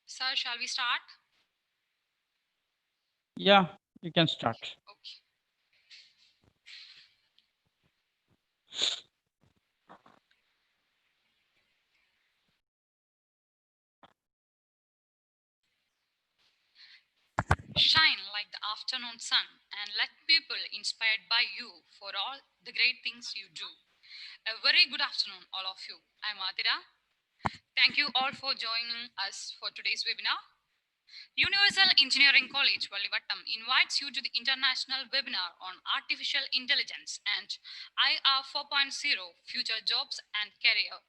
Sir, shall we start? Yeah, you can start. Okay. Shine like the afternoon sun and let people inspired by you for all the great things you do. A very good afternoon, all of you. I'm Adira. Thank you all for joining us for today's webinar. Universal Engineering College, Vallivattam invites you to the international webinar on artificial intelligence and IR 4.0 future jobs and career.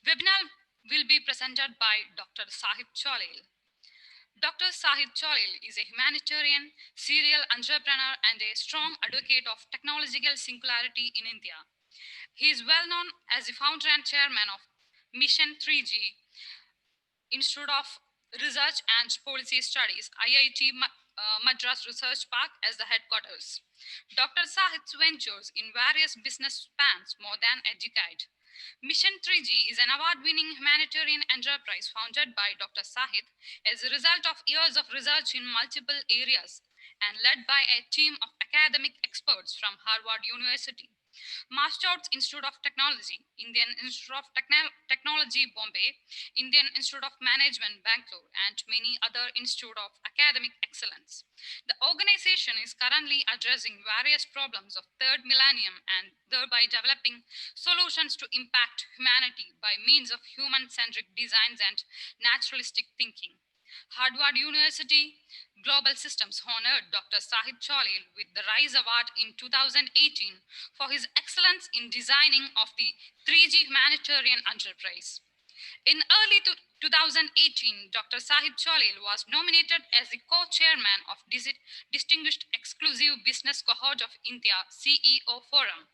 Webinar will be presented by Dr. Sahid Cholayil. Dr. Sahid Cholayil is a humanitarian, serial entrepreneur, and a strong advocate of technological singularity in India. He is well known as the founder and chairman of Mission 3G, Institute of Research and Policy Studies, IIT Madras Research Park as the headquarters. Dr. Sahid's ventures in various business spans more than a decade. Mission 3G is an award-winning humanitarian enterprise founded by Dr. Sahid as a result of years of research in multiple areas and led by a team of academic experts from Harvard University, Mastards Institute of Technology, Indian Institute of Technology, Bombay, Indian Institute of Management, Bangalore, and many other institutes of academic excellence. The organization is currently addressing various problems of third millennium and thereby developing solutions to impact humanity by means of human-centric designs and naturalistic thinking. Harvard University Global Systems honored Dr. Sahid Cholayil with the RISE Award in 2018 for his excellence in designing of the 3G humanitarian enterprise. In early 2018, Dr. Sahid Cholayil was nominated as the co-chairman of Distinguished Exclusive Business Cohort of India CEO Forum.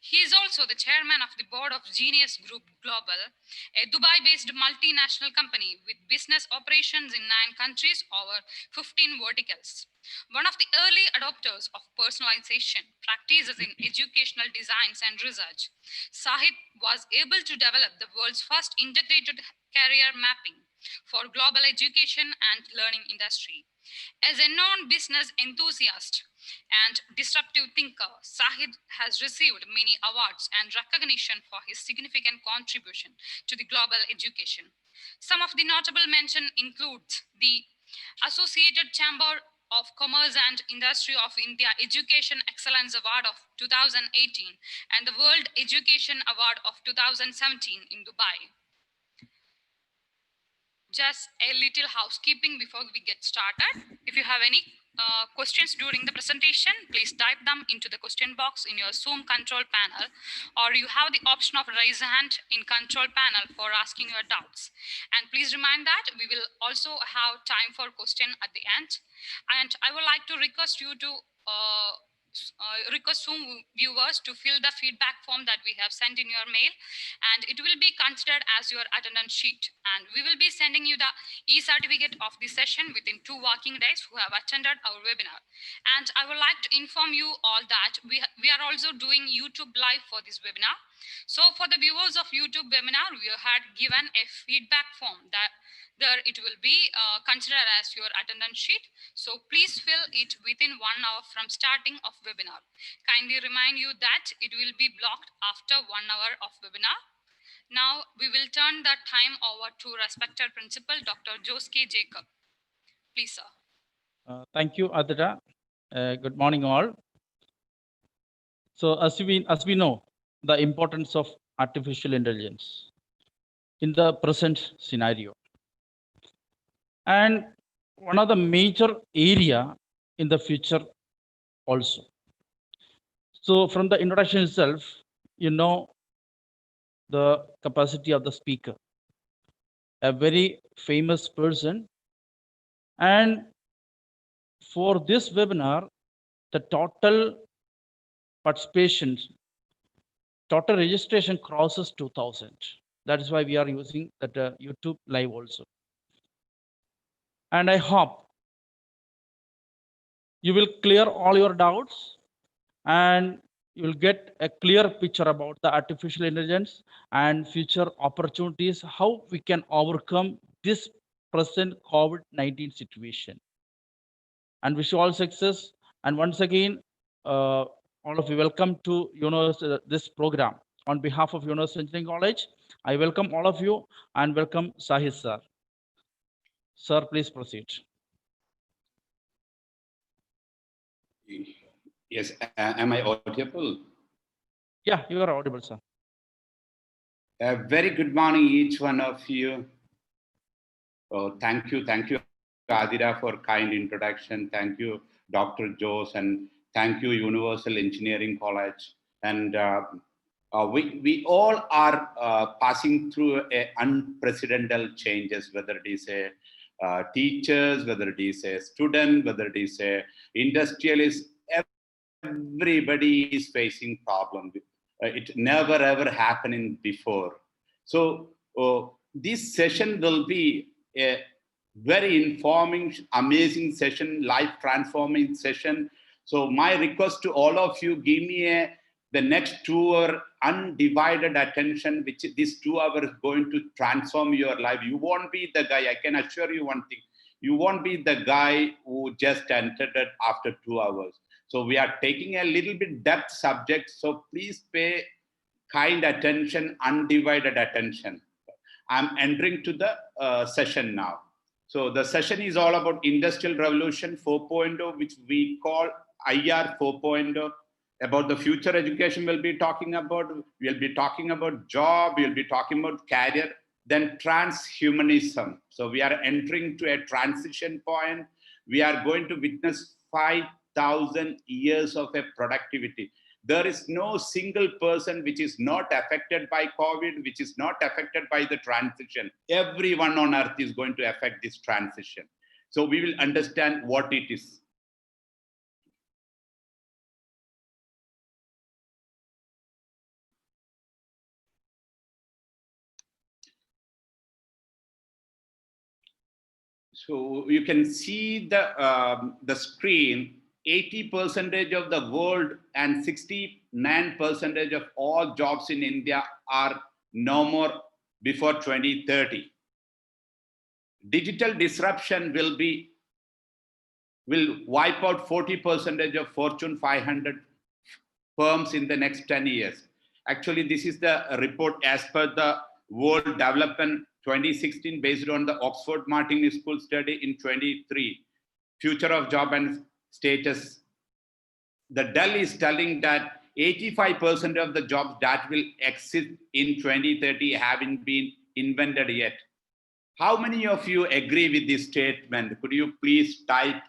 He is also the chairman of the board of Genius Group Global, a Dubai-based multinational company with business operations in 9 countries over 15 verticals. One of the early adopters of personalization practices in educational designs and research, Sahid was able to develop the world's first integrated career mapping for global education and learning industry. As a non-business enthusiast and disruptive thinker, Sahid has received many awards and recognition for his significant contribution to the global education. Some of the notable mention includes the Associated Chamber of Commerce and Industry of India Education Excellence Award of 2018 and the World Education Award of 2017 in Dubai. Just a little housekeeping before we get started. If you have any questions during the presentation, please type them into the question box in your Zoom control panel, or you have the option of raise hand in control panel for asking your doubts. And please remind that we will also have time for question at the end. And I would like to request you to request Zoom viewers to fill the feedback form that we have sent in your mail, and it will be considered as your attendance sheet. And we will be sending you the e-certificate of the session within 2 working days who have attended our webinar. And I would like to inform you all that we are also doing YouTube live for this webinar. So for the viewers of YouTube webinar, we had given a feedback form that there it will be considered as your attendance sheet. So please fill it within 1 hour from starting of webinar. Kindly remind you that it will be blocked after 1 hour of webinar. Now we will turn the time over to respected principal, Dr. Joske Jacob. Please, sir. Thank you, Adira. Good morning, all. So, as we know, the importance of artificial intelligence in the present scenario, and one of the major area in the future also. So, from the introduction itself, you know the capacity of the speaker, a very famous person, and for this webinar, the total participation, total registration crosses 2000. That is why we are using that YouTube live also. And I hope you will clear all your doubts and you will get a clear picture about the artificial intelligence and future opportunities, how we can overcome this present COVID-19 situation. And wish you all success. And once again, all of you welcome to this program. On behalf of University Engineering College, I welcome all of you and welcome Sahid sir. Sir, please proceed. Yes, am I audible? Yeah, you are audible, sir. Very good morning, each one of you. Thank you, Adira, for kind introduction. Thank you, Dr. Jose, and thank you, Universal Engineering College. And we all are passing through unprecedented changes, whether it is a teachers, whether it is a student, whether it is a industrialist. Everybody is facing problem. It never ever happened before. So this session will be a very informing, amazing session, life transforming session. So my request to all of you, give me the next 2 hour undivided attention, which this 2 hours is going to transform your life. You won't be the guy, I can assure you one thing. You won't be the guy who just entered it after 2 hours. So we are taking a little bit depth subject. So please pay kind attention, undivided attention. I'm entering to the session now. So the session is all about Industrial Revolution 4.0, which we call IR 4.0. About the future education we'll be talking about. We'll be talking about job. We'll be talking about career. Then transhumanism. So we are entering to a transition point. We are going to witness 5,000 years of a productivity. There is no single person which is not affected by COVID, which is not affected by the transition. Everyone on earth is going to affect this transition. So we will understand what it is. So you can see the screen. 80% of the world and 69% of all jobs in India are no more before 2030. Digital disruption will wipe out 40% of Fortune 500 firms in the next 10 years. Actually, this is the report as per the World Development 2016 based on the Oxford Martin School study in 23, Future of Job and Status. The Dell is telling that 85% of the jobs that will exist in 2030 haven't been invented yet. How many of you agree with this statement? Could you please type?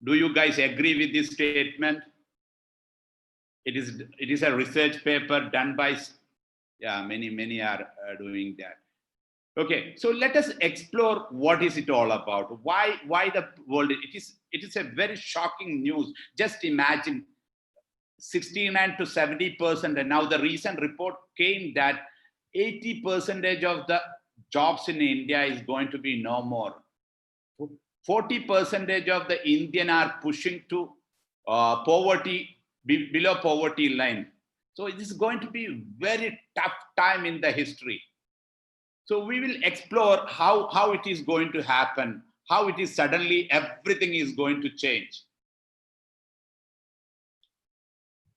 Do you guys agree with this statement? It is a research paper done by, yeah, many are doing that. Okay, so let us explore what is it all about. Why the world? It is a very shocking news. Just imagine 69 to 70%, and now the recent report came that 80% of the jobs in India is going to be no more. 40% of the Indian are pushing to poverty, below poverty line. So it is going to be a very tough time in the history. So we will explore how it is going to happen, how it is suddenly everything is going to change.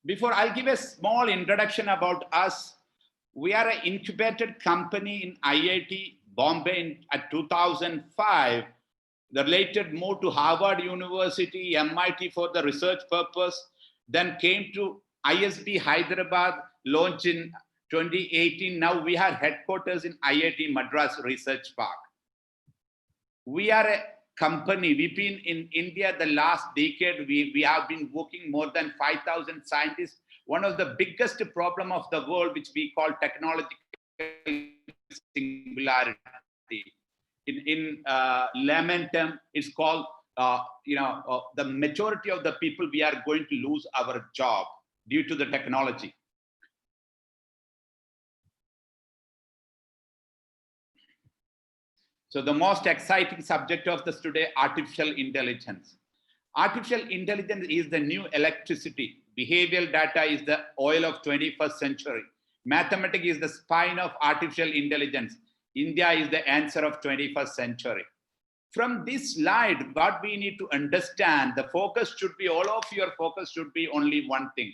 Before I'll give a small introduction about us. We are an incubated company in IIT Bombay at 2005. The later moved to Harvard University, MIT for the research purpose, then came to ISB Hyderabad, launched in 2018. Now we have headquarters in IIT Madras Research Park. We are a company. We've been in India the last decade. We have been working more than 5,000 scientists. One of the biggest problem of the world, which we call technological singularity. In layman term, it's called, the majority of the people, we are going to lose our job due to the technology. So the most exciting subject of this today, artificial intelligence. Artificial intelligence is the new electricity. Behavioral data is the oil of 21st century. Mathematics is the spine of artificial intelligence. India is the answer of 21st century. From this slide, what we need to understand, the focus should be, all of your focus should be only one thing.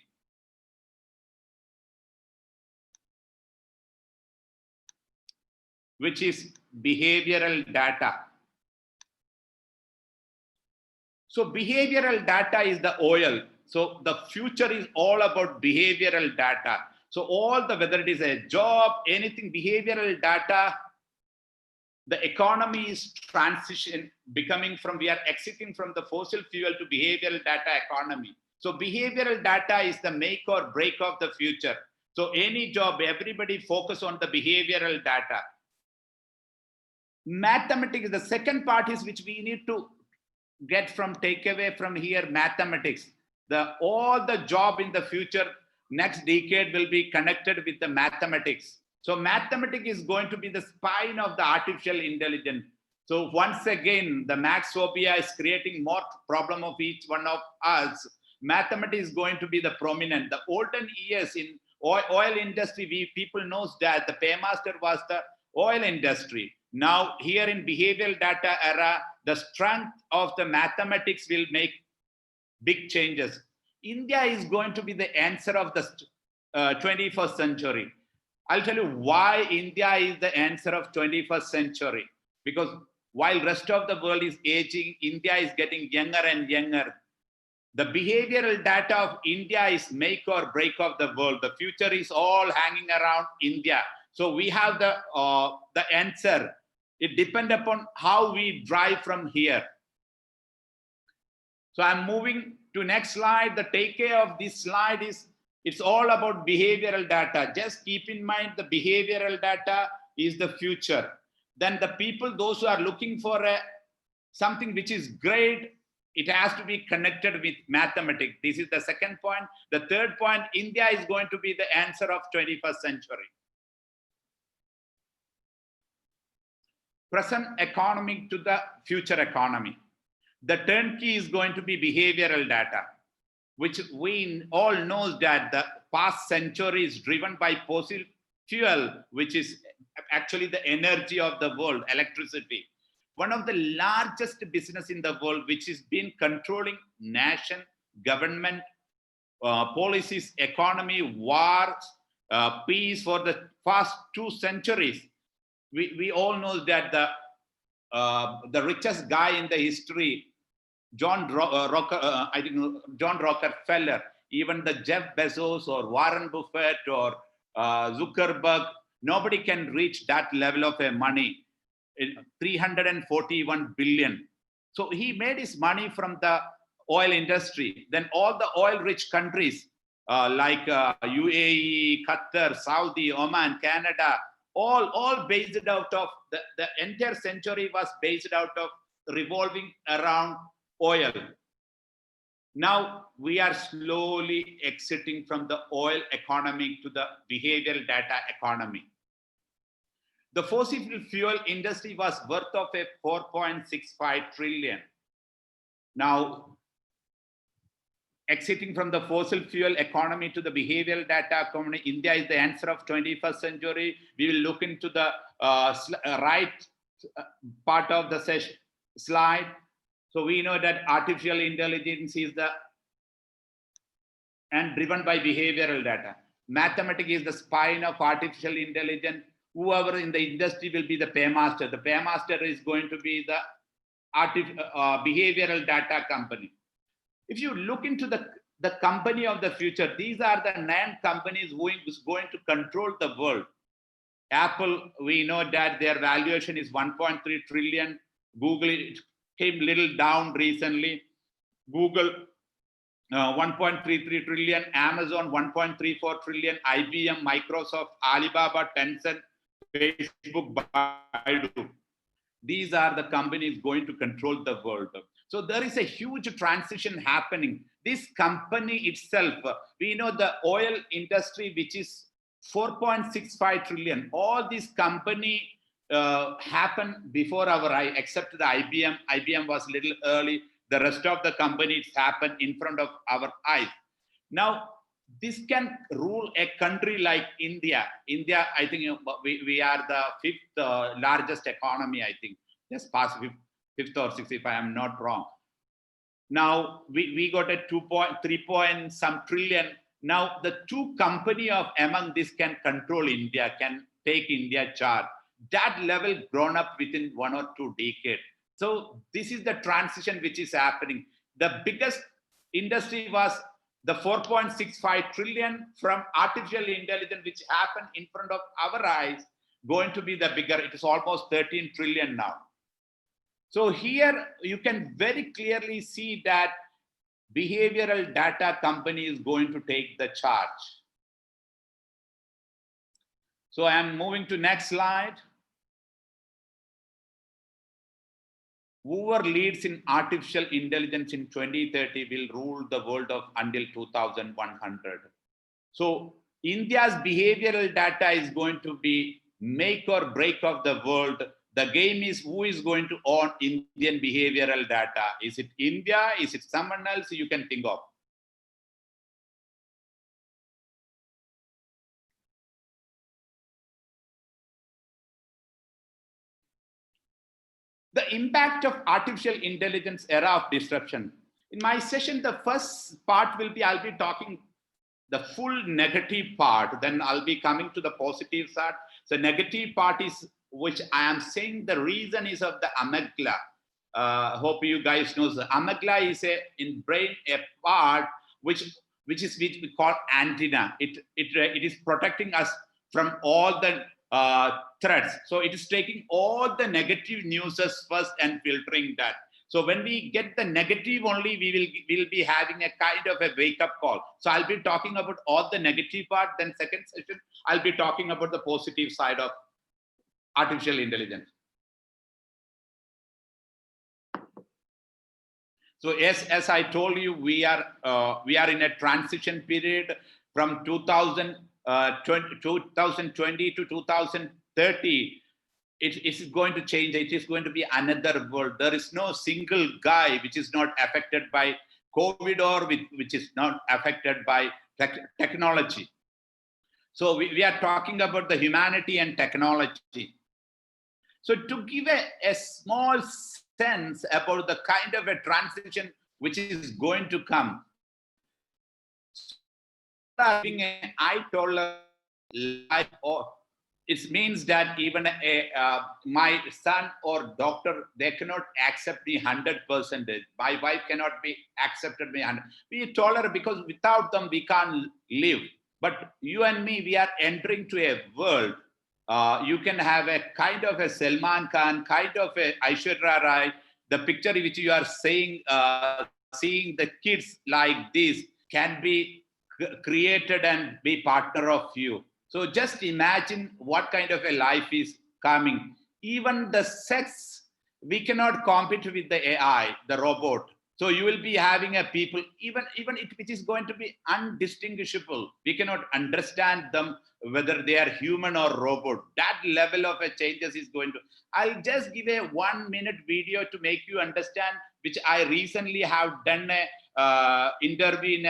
Which is behavioral data. So behavioral data is the oil. So the future is all about behavioral data. So all the, whether it is a job, anything, behavioral data, the economy is transition, becoming from, we are exiting from the fossil fuel to behavioral data economy. So behavioral data is the make or break of the future. So any job, everybody focus on the behavioral data. Mathematics, the second part is which we need to get from takeaway from here, mathematics. All the job in the future, next decade will be connected with the mathematics. So mathematics is going to be the spine of the artificial intelligence. So once again, the max phobia is creating more problem of each one of us. Mathematics is going to be the prominent. The olden years in oil industry, people knows that the paymaster was the oil industry. Now here in behavioral data era, the strength of the mathematics will make big changes. India is going to be the answer of the 21st century. I'll tell you why India is the answer of 21st century. Because while rest of the world is aging, India is getting younger and younger. The behavioral data of India is make or break of the world. The future is all hanging around India. So we have the answer. It depends upon how we drive from here. So I'm moving to next slide. The takeaway of this slide is it's all about behavioral data. Just keep in mind the behavioral data is the future. Then the people, those who are looking for something which is great, it has to be connected with mathematics. This is the second point. The third point, India is going to be the answer of 21st century. Present economy to the future economy. The turnkey is going to be behavioral data, which we all know that the past century is driven by fossil fuel, which is actually the energy of the world, electricity. One of the largest business in the world, which has been controlling nation, government, policies, economy, wars, peace for the past 2 centuries. We all know that the richest guy in the history, John Rockefeller, even the Jeff Bezos or Warren Buffett or Zuckerberg, nobody can reach that level of money, 341 billion. So he made his money from the oil industry. Then all the oil-rich countries like UAE, Qatar, Saudi, Oman, Canada, all based out of the entire century was based out of revolving around oil. Now we are slowly exiting from the oil economy to the behavioral data economy. The fossil fuel industry was worth of a 4.65 trillion. Now, exiting from the fossil fuel economy to the behavioral data economy, India is the answer of 21st century. We will look into the right part of the slide. So we know that artificial intelligence is and driven by behavioral data. Mathematics is the spine of artificial intelligence. Whoever in the industry will be the paymaster. The paymaster is going to be the behavioral data company. If you look into the company of the future, these are the 9 companies who is going to control the world. Apple, we know that their valuation is 1.3 trillion. Google, it came little down recently. Google, 1.33 trillion. Amazon, 1.34 trillion. IBM, Microsoft, Alibaba, Tencent, Facebook, Baidu. These are the companies going to control the world. So there is a huge transition happening. This company itself, we know the oil industry, which is 4.65 trillion. All these company happened before our eye, except the IBM. IBM was a little early. The rest of the companies happened in front of our eyes. Now, this can rule a country like India. India, I think we are the fifth largest economy, I think. Just past fifth or sixth, if I am not wrong. Now we got a 2.3 point some trillion. Now the two company of among this can control India, can take India charge. That level grown up within 1 or 2 decades. So this is the transition which is happening. The biggest industry was the 4.65 trillion from artificial intelligence, which happened in front of our eyes, going to be the bigger. It is almost 13 trillion now. So here you can very clearly see that behavioral data company is going to take the charge. So I am moving to next slide. Whoever leads in artificial intelligence in 2030 will rule the world of until 2100. So India's behavioral data is going to be make or break of the world. The game is who is going to own Indian behavioral data. Is it India? Is it someone else you can think of? The impact of artificial intelligence era of disruption. In my session, the first part will be, I'll be talking the full negative part, then I'll be coming to the positive side. So negative part is, which I am saying the reason is of the amygdala. Hope you guys know the amygdala is in brain a part which we call antenna. It is protecting us from all the threats. So it is taking all the negative news first and filtering that. So when we get the negative only, we will be having a kind of a wake-up call. So I'll be talking about all the negative part. Then second session, I'll be talking about the positive side of artificial intelligence. So as I told you, we are in a transition period from 2020 to 2030. It is going to change. It is going to be another world. There is no single guy which is not affected by COVID or which is not affected by technology. So we are talking about the humanity and technology. So to give a small sense about the kind of a transition which is going to come, having an eye tolerance life, or it means that even my son or doctor, they cannot accept me 100%. My wife cannot be accepted me 100%. We tolerate because without them we can't live. But you and me, we are entering to a world. You can have a kind of a Salman Khan, kind of a Aishwarya Rai. The picture which you are saying, seeing the kids like this can be created and be partner of you. So just imagine what kind of a life is coming. Even the sex, we cannot compete with the AI, the robot. So you will be having a people, even it which is going to be undistinguishable. We cannot understand them whether they are human or robot. That level of a changes is going to. I'll just give a 1-minute video to make you understand, which I recently have done a interview in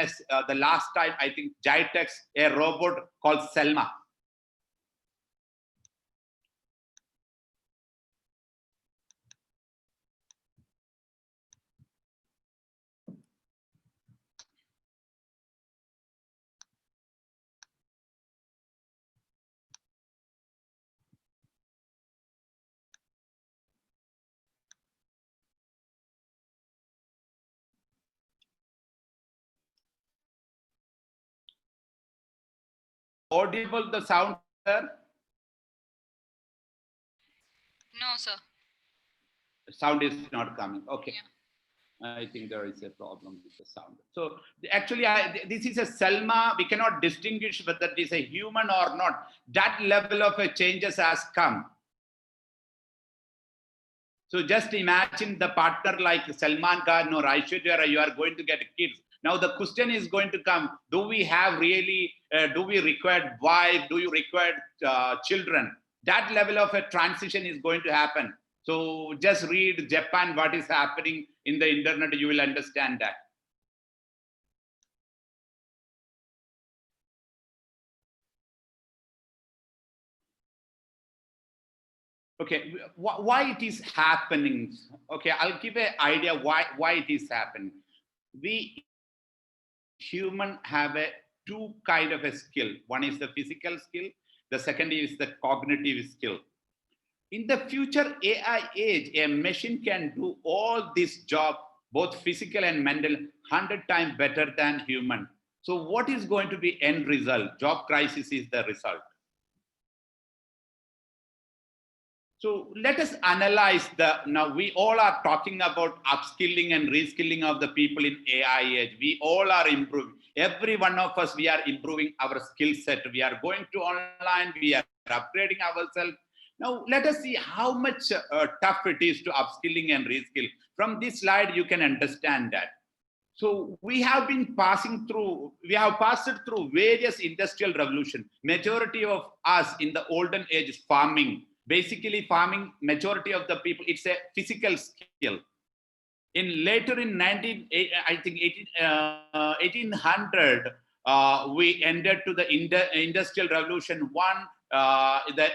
the last time, I think, Jitex, a robot called Selma. Audible, the sound, sir? No, sir. Sound is not coming. Okay. Yeah. I think there is a problem with the sound. So actually, this is a Selma. We cannot distinguish whether it is a human or not. That level of a changes has come. So just imagine the partner like Salman Khan or Aishwarya Rai, you are going to get kids. Now the question is going to come, do we have really, do we require wife, do you require children? That level of a transition is going to happen. So just read Japan, what is happening in the internet, you will understand that. Okay, why it is happening? Okay, I'll give an idea why it is happening. We human have a two kind of a skill. One is the physical skill. The second is the cognitive skill. In the future AI age, a machine can do all this job, both physical and mental, 100 times better than human. So what is going to be end result? Job crisis is the result. So let us analyze the, now we all are talking about upskilling and reskilling of the people in AI age. We all are improving. Every one of us, we are improving our skill set. We are going to online, we are upgrading ourselves. Now let us see how much tough it is to upskilling and reskill. From this slide, you can understand that. So we have passed through various industrial revolution. Majority of us in the olden age is farming. Basically, farming, majority of the people, it's a physical skill. In later in 1800, we entered to the industrial revolution one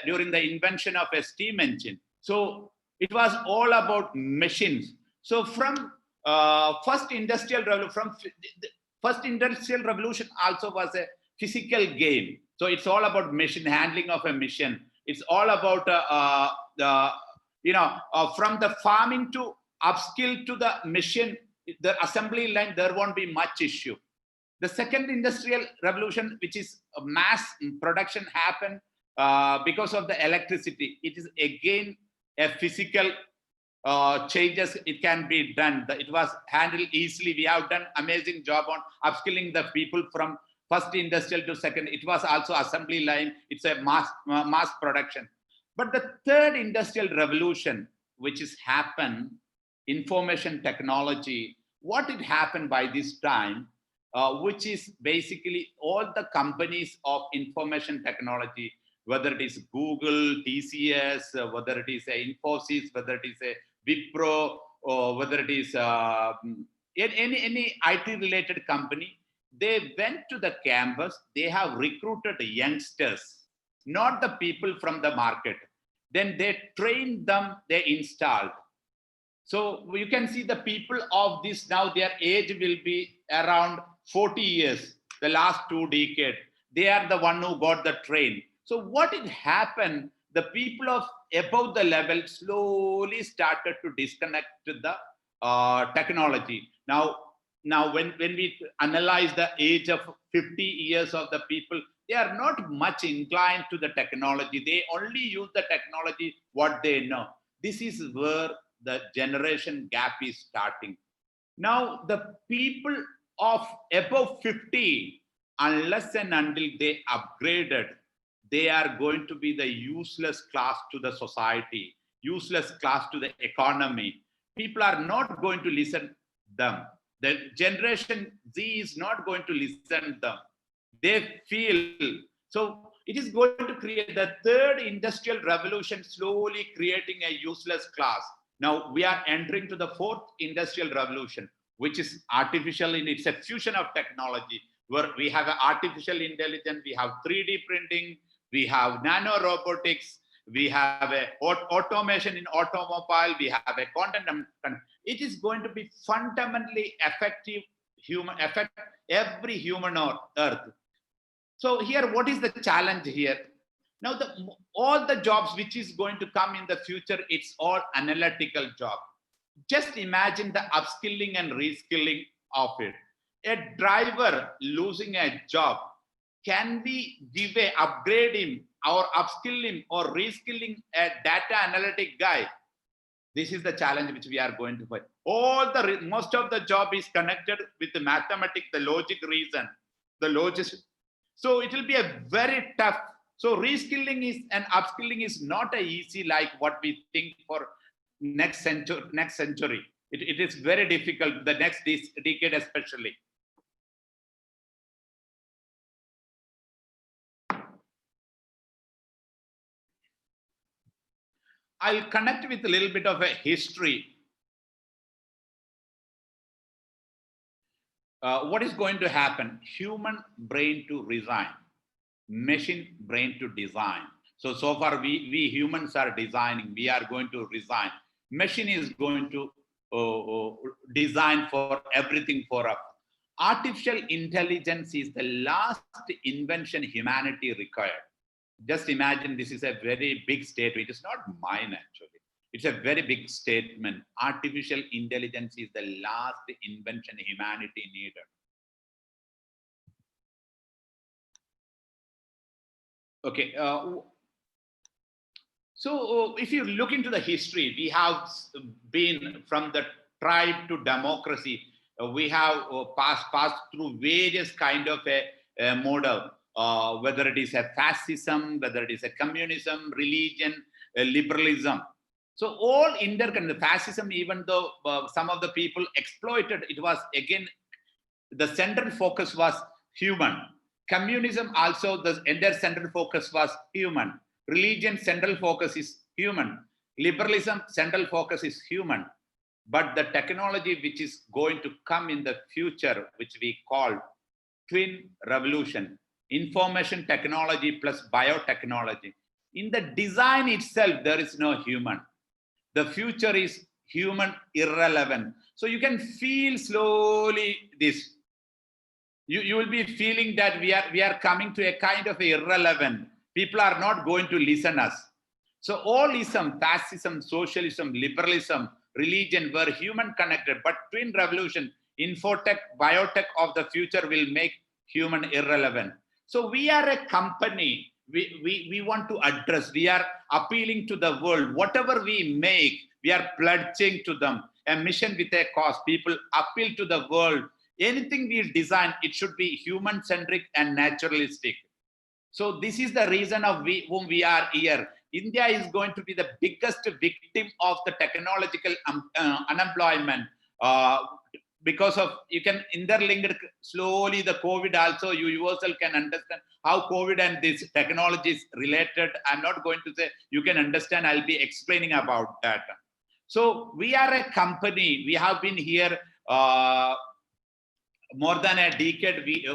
during the invention of a steam engine. So it was all about machines. So from first industrial revolution also was a physical game. So it's all about machine handling of a machine. It's all about the from the farming to upskill to the machine, the assembly line, there won't be much issue. The second industrial revolution, which is mass production, happened because of the electricity. It is again a physical changes. It can be done. It was handled easily. We have done amazing job on upskilling the people from first industrial to second. It was also assembly line. It's a mass production. But the third industrial revolution, which has happened, information technology, what it happened by this time, which is basically all the companies of information technology, whether it is Google, TCS, whether it is a Infosys, whether it is a Wipro, or whether it is any IT related company, they went to the campus. They have recruited youngsters, not the people from the market. Then they trained them, they installed. So you can see the people of this now, their age will be around 40 years, the last 2 decades. They are the one who got the train. So what it happened, the people of above the level slowly started to disconnect to the technology. Now when we analyze the age of 50 years of the people, they are not much inclined to the technology. They only use the technology what they know. This is where the generation gap is starting. Now, the people of above 50, unless and until they upgraded, they are going to be the useless class to the society, useless class to the economy. People are not going to listen them. The generation Z is not going to listen them. They feel so. It is going to create the third industrial revolution, slowly creating a useless class. Now we are entering to the fourth industrial revolution, which is artificial. It's a fusion of technology where we have artificial intelligence, we have 3D printing, we have nano robotics, we have a automation in automobile, we have a content. It is going to be fundamentally effective affect every human on earth. So here, what is the challenge here? Now, all the jobs which is going to come in the future, it's all analytical job. Just imagine the upskilling and reskilling of it. A driver losing a job, can we give a upgrade him or upskill him or reskilling a data analytic guy? This is the challenge which we are going to fight. Most of the job is connected with the mathematics, the logic reason, the logic. So it will be a very tough. So reskilling is and upskilling is not a easy like what we think for next century. It is very difficult. The next decade especially. I'll connect with a little bit of a history. What is going to happen? Human brain to resign, machine brain to design. So far we humans are designing, we are going to resign. Machine is going to design for everything for us. Artificial intelligence is the last invention humanity required. Just imagine, this is a very big statement. It is not mine actually. It's a very big statement. Artificial intelligence is the last invention humanity needed. Okay. So if you look into the history, we have been from the tribe to democracy. We have passed through various kind of a model, whether it is a fascism, whether it is a communism, religion, liberalism. So all interconnected. Fascism, even though some of the people exploited, it was again the central focus was human. Communism also, the entire central focus was human. Religion, central focus is human. Liberalism, central focus is human. But the technology which is going to come in the future, which we call twin revolution, information technology plus biotechnology. In the design itself, there is no human. The future is human irrelevant. So you can feel slowly this. You will be feeling that we are coming to a kind of irrelevant. People are not going to listen us. So all ism, fascism, socialism, liberalism, religion were human connected, but twin revolution, infotech, biotech of the future will make human irrelevant. So we are a company. We want to address, we are appealing to the world. Whatever we make, we are pledging to them a mission with a cause. People appeal to the world. Anything we design, it should be human-centric and naturalistic. So this is the reason of whom we are here. India is going to be the biggest victim of the technological unemployment, because of, you can interlink it slowly, the COVID also, you yourself can understand how COVID and this technology is related. I'm not going to say you can understand, I'll be explaining about that. So we are a company, we have been here more than a decade.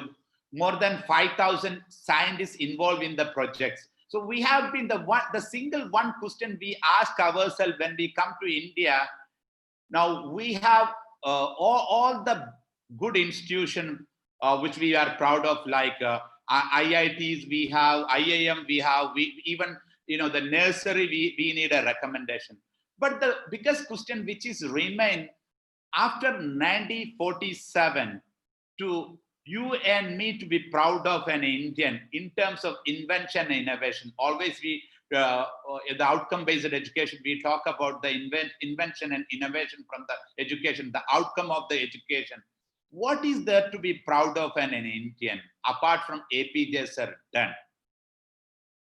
More than 5,000 scientists involved in the projects. So we have been the single one question we ask ourselves when we come to India. Now we have all the good institutions which we are proud of, like IITs, we have IIM, we have, we even, the nursery, we need a recommendation. But the biggest question which is remain after 1947, to you and me to be proud of an Indian in terms of invention and innovation. Always we, the outcome-based education, we talk about the invention and innovation from the education, the outcome of the education. What is there to be proud of an Indian, apart from APJ Sir done?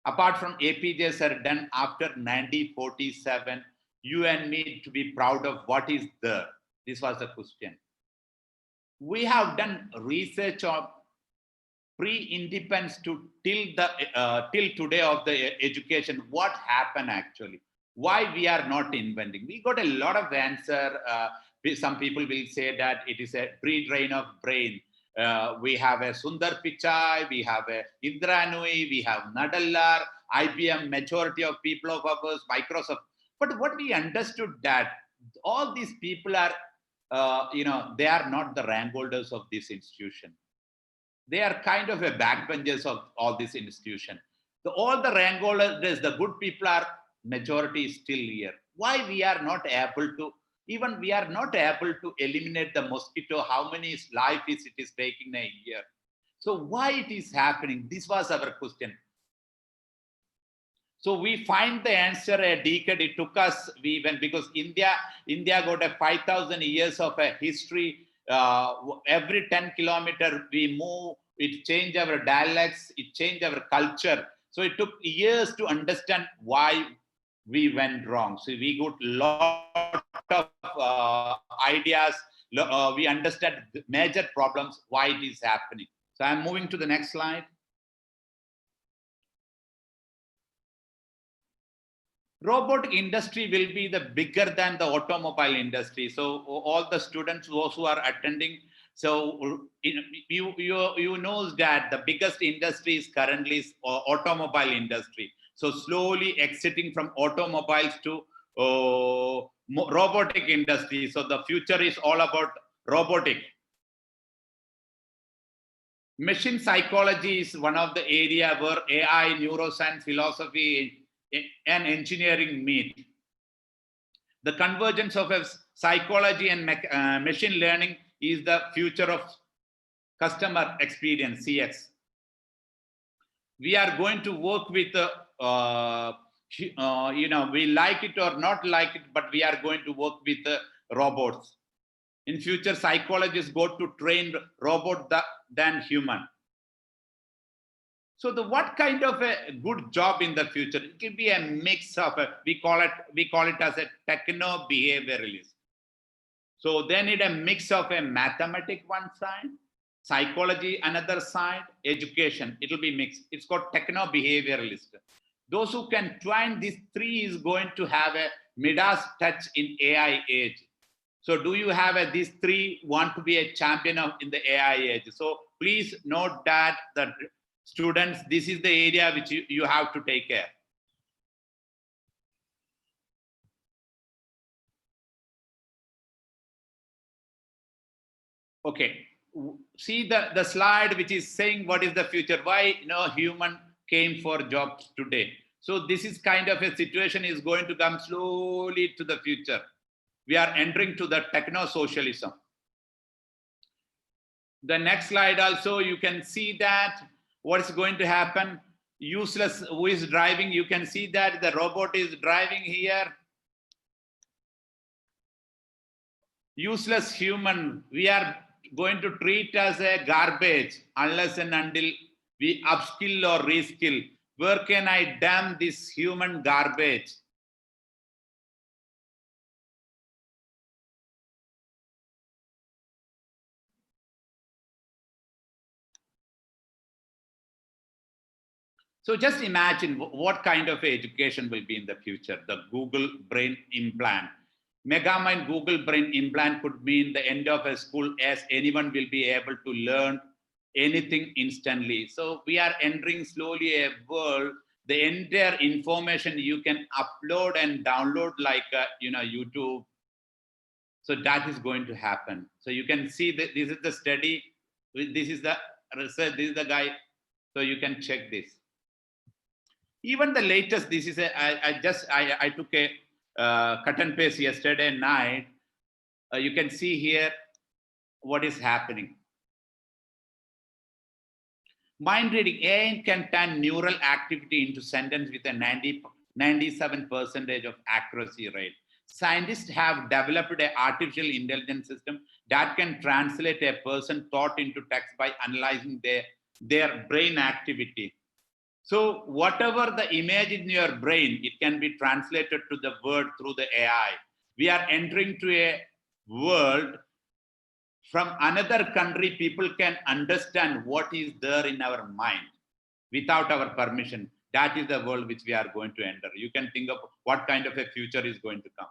Apart from APJ Sir done after 1947, you and me to be proud of what is there? This was the question. We have done research of pre-independence to till today of the education. What happened actually? Why we are not inventing? We got a lot of answer. Some people will say that it is a pre-drain of brain. We have a Sundar Pichai, we have a Indra Nooyi, we have Nadallar, IBM, majority of people of ours, Microsoft. But what we understood that all these people are, they are not the rank holders of this institution. They are kind of a backbenchers of all this institution. All the rank holders, the good people are majority still here. Why we are not able to, even we are not able to eliminate the mosquito, how many life is it is taking a year? So why it is happening? This was our question. So we find the answer a decade. It took us, we went, because India got a 5,000 years of a history. Every 10 kilometers we move, it changed our dialects, it changed our culture. So it took years to understand why we went wrong. So we got a lot of ideas. We understand major problems, why it is happening. So I'm moving to the next slide. Robotic industry will be the bigger than the automobile industry. So all the students, those who are attending, so you knows that the biggest industry is currently automobile industry. So slowly exiting from automobiles to robotic industry. So the future is all about robotic. Machine psychology is one of the area where AI, neuroscience, philosophy, and engineering meet. The convergence of psychology and machine learning is the future of customer experience, CX. We are going to work with, we like it or not like it, but we are going to work with robots. In future, psychologists go to train robot than human. So what kind of a good job in the future? It can be a mix of we call it as a techno behavioralist. So they need a mix of a mathematics one side, psychology another side, education. It will be mixed. It's called techno behavioralist. Those who can twine these three is going to have a Midas touch in AI age. So do you have these three want to be a champion in the AI age? So please note that students, this is the area which you have to take care. Okay, see the slide which is saying what is the future, why no human came for jobs today. So this is kind of a situation is going to come slowly to the future. We are entering to the techno-socialism. The next slide also, you can see that what is going to happen. Useless, who is driving, you can see that the robot is driving here. Useless human, we are going to treat as a garbage unless and until we upskill or reskill. Where can I damn this human garbage? So just imagine what kind of education will be in the future. The Google brain implant. Megamind Google brain implant could mean the end of a school as anyone will be able to learn anything instantly. So we are entering slowly a world, the entire information you can upload and download like, YouTube. So that is going to happen. So you can see that this is the study, this is the research, this is the guy. So you can check this. Even the latest, this is I took a cut and paste yesterday night. You can see here what is happening. Mind reading, AI can turn neural activity into sentence with a 97% of accuracy rate. Scientists have developed an artificial intelligence system that can translate a person thought into text by analyzing their brain activity. So whatever the image in your brain, it can be translated to the word through the AI. We are entering to a world from another country, people can understand what is there in our mind without our permission. That is the world which we are going to enter. You can think of what kind of a future is going to come.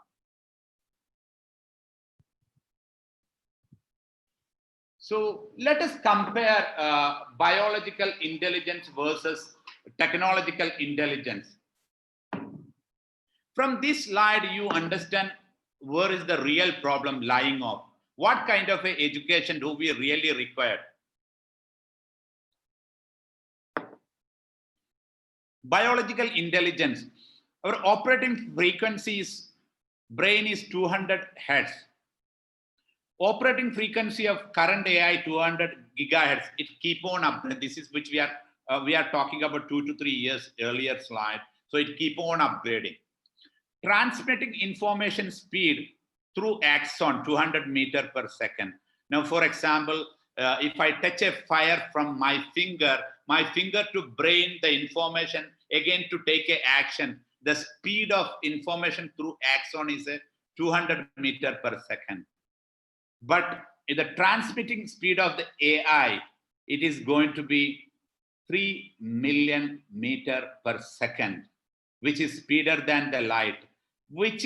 So let us compare biological intelligence versus technological intelligence. From this slide, you understand where is the real problem lying off. What kind of a education do we really require? Biological intelligence. Our operating frequencies, brain is 200 hertz. Operating frequency of current AI 200 gigahertz. It keep on up. This is which we are talking about 2 to 3 years earlier slide. So it keep on upgrading. Transmitting information speed through axon 200 meter per second. Now, for example, if I touch a fire from my finger to brain the information, again to take a action, the speed of information through axon is a 200 meter per second. But the transmitting speed of the AI, it is going to be 3 million meter per second, which is speeder than the light, which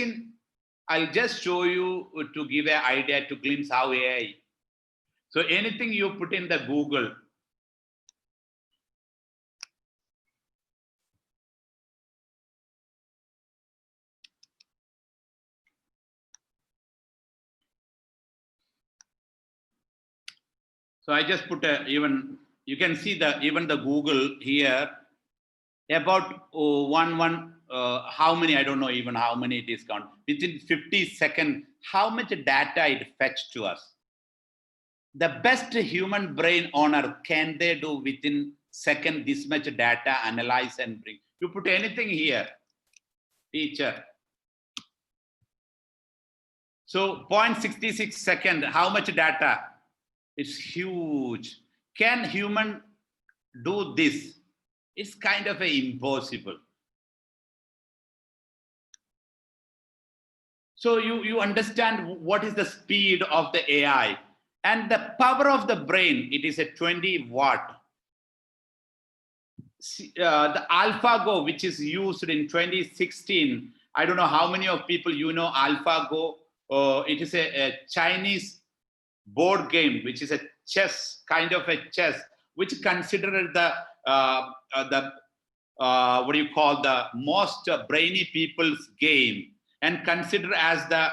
I'll just show you to give an idea to glimpse how AI. So anything you put in the Google, So I just put even, you can see even the Google here about how many, I don't know even how many it is count. Within 50 seconds, how much data it fetched to us. The best human brain on earth, can they do within second this much data, analyze and bring? You put anything here, teacher. So 0.66 second, how much data? It's huge. Can human do this? It's kind of impossible. So you understand what is the speed of the AI and the power of the brain. It is a 20 watt. The AlphaGo, which is used in 2016. I don't know how many of people you know AlphaGo. It is a Chinese board game, which is a chess, kind of a chess, which considered the what do you call, the most brainy people's game, and consider as the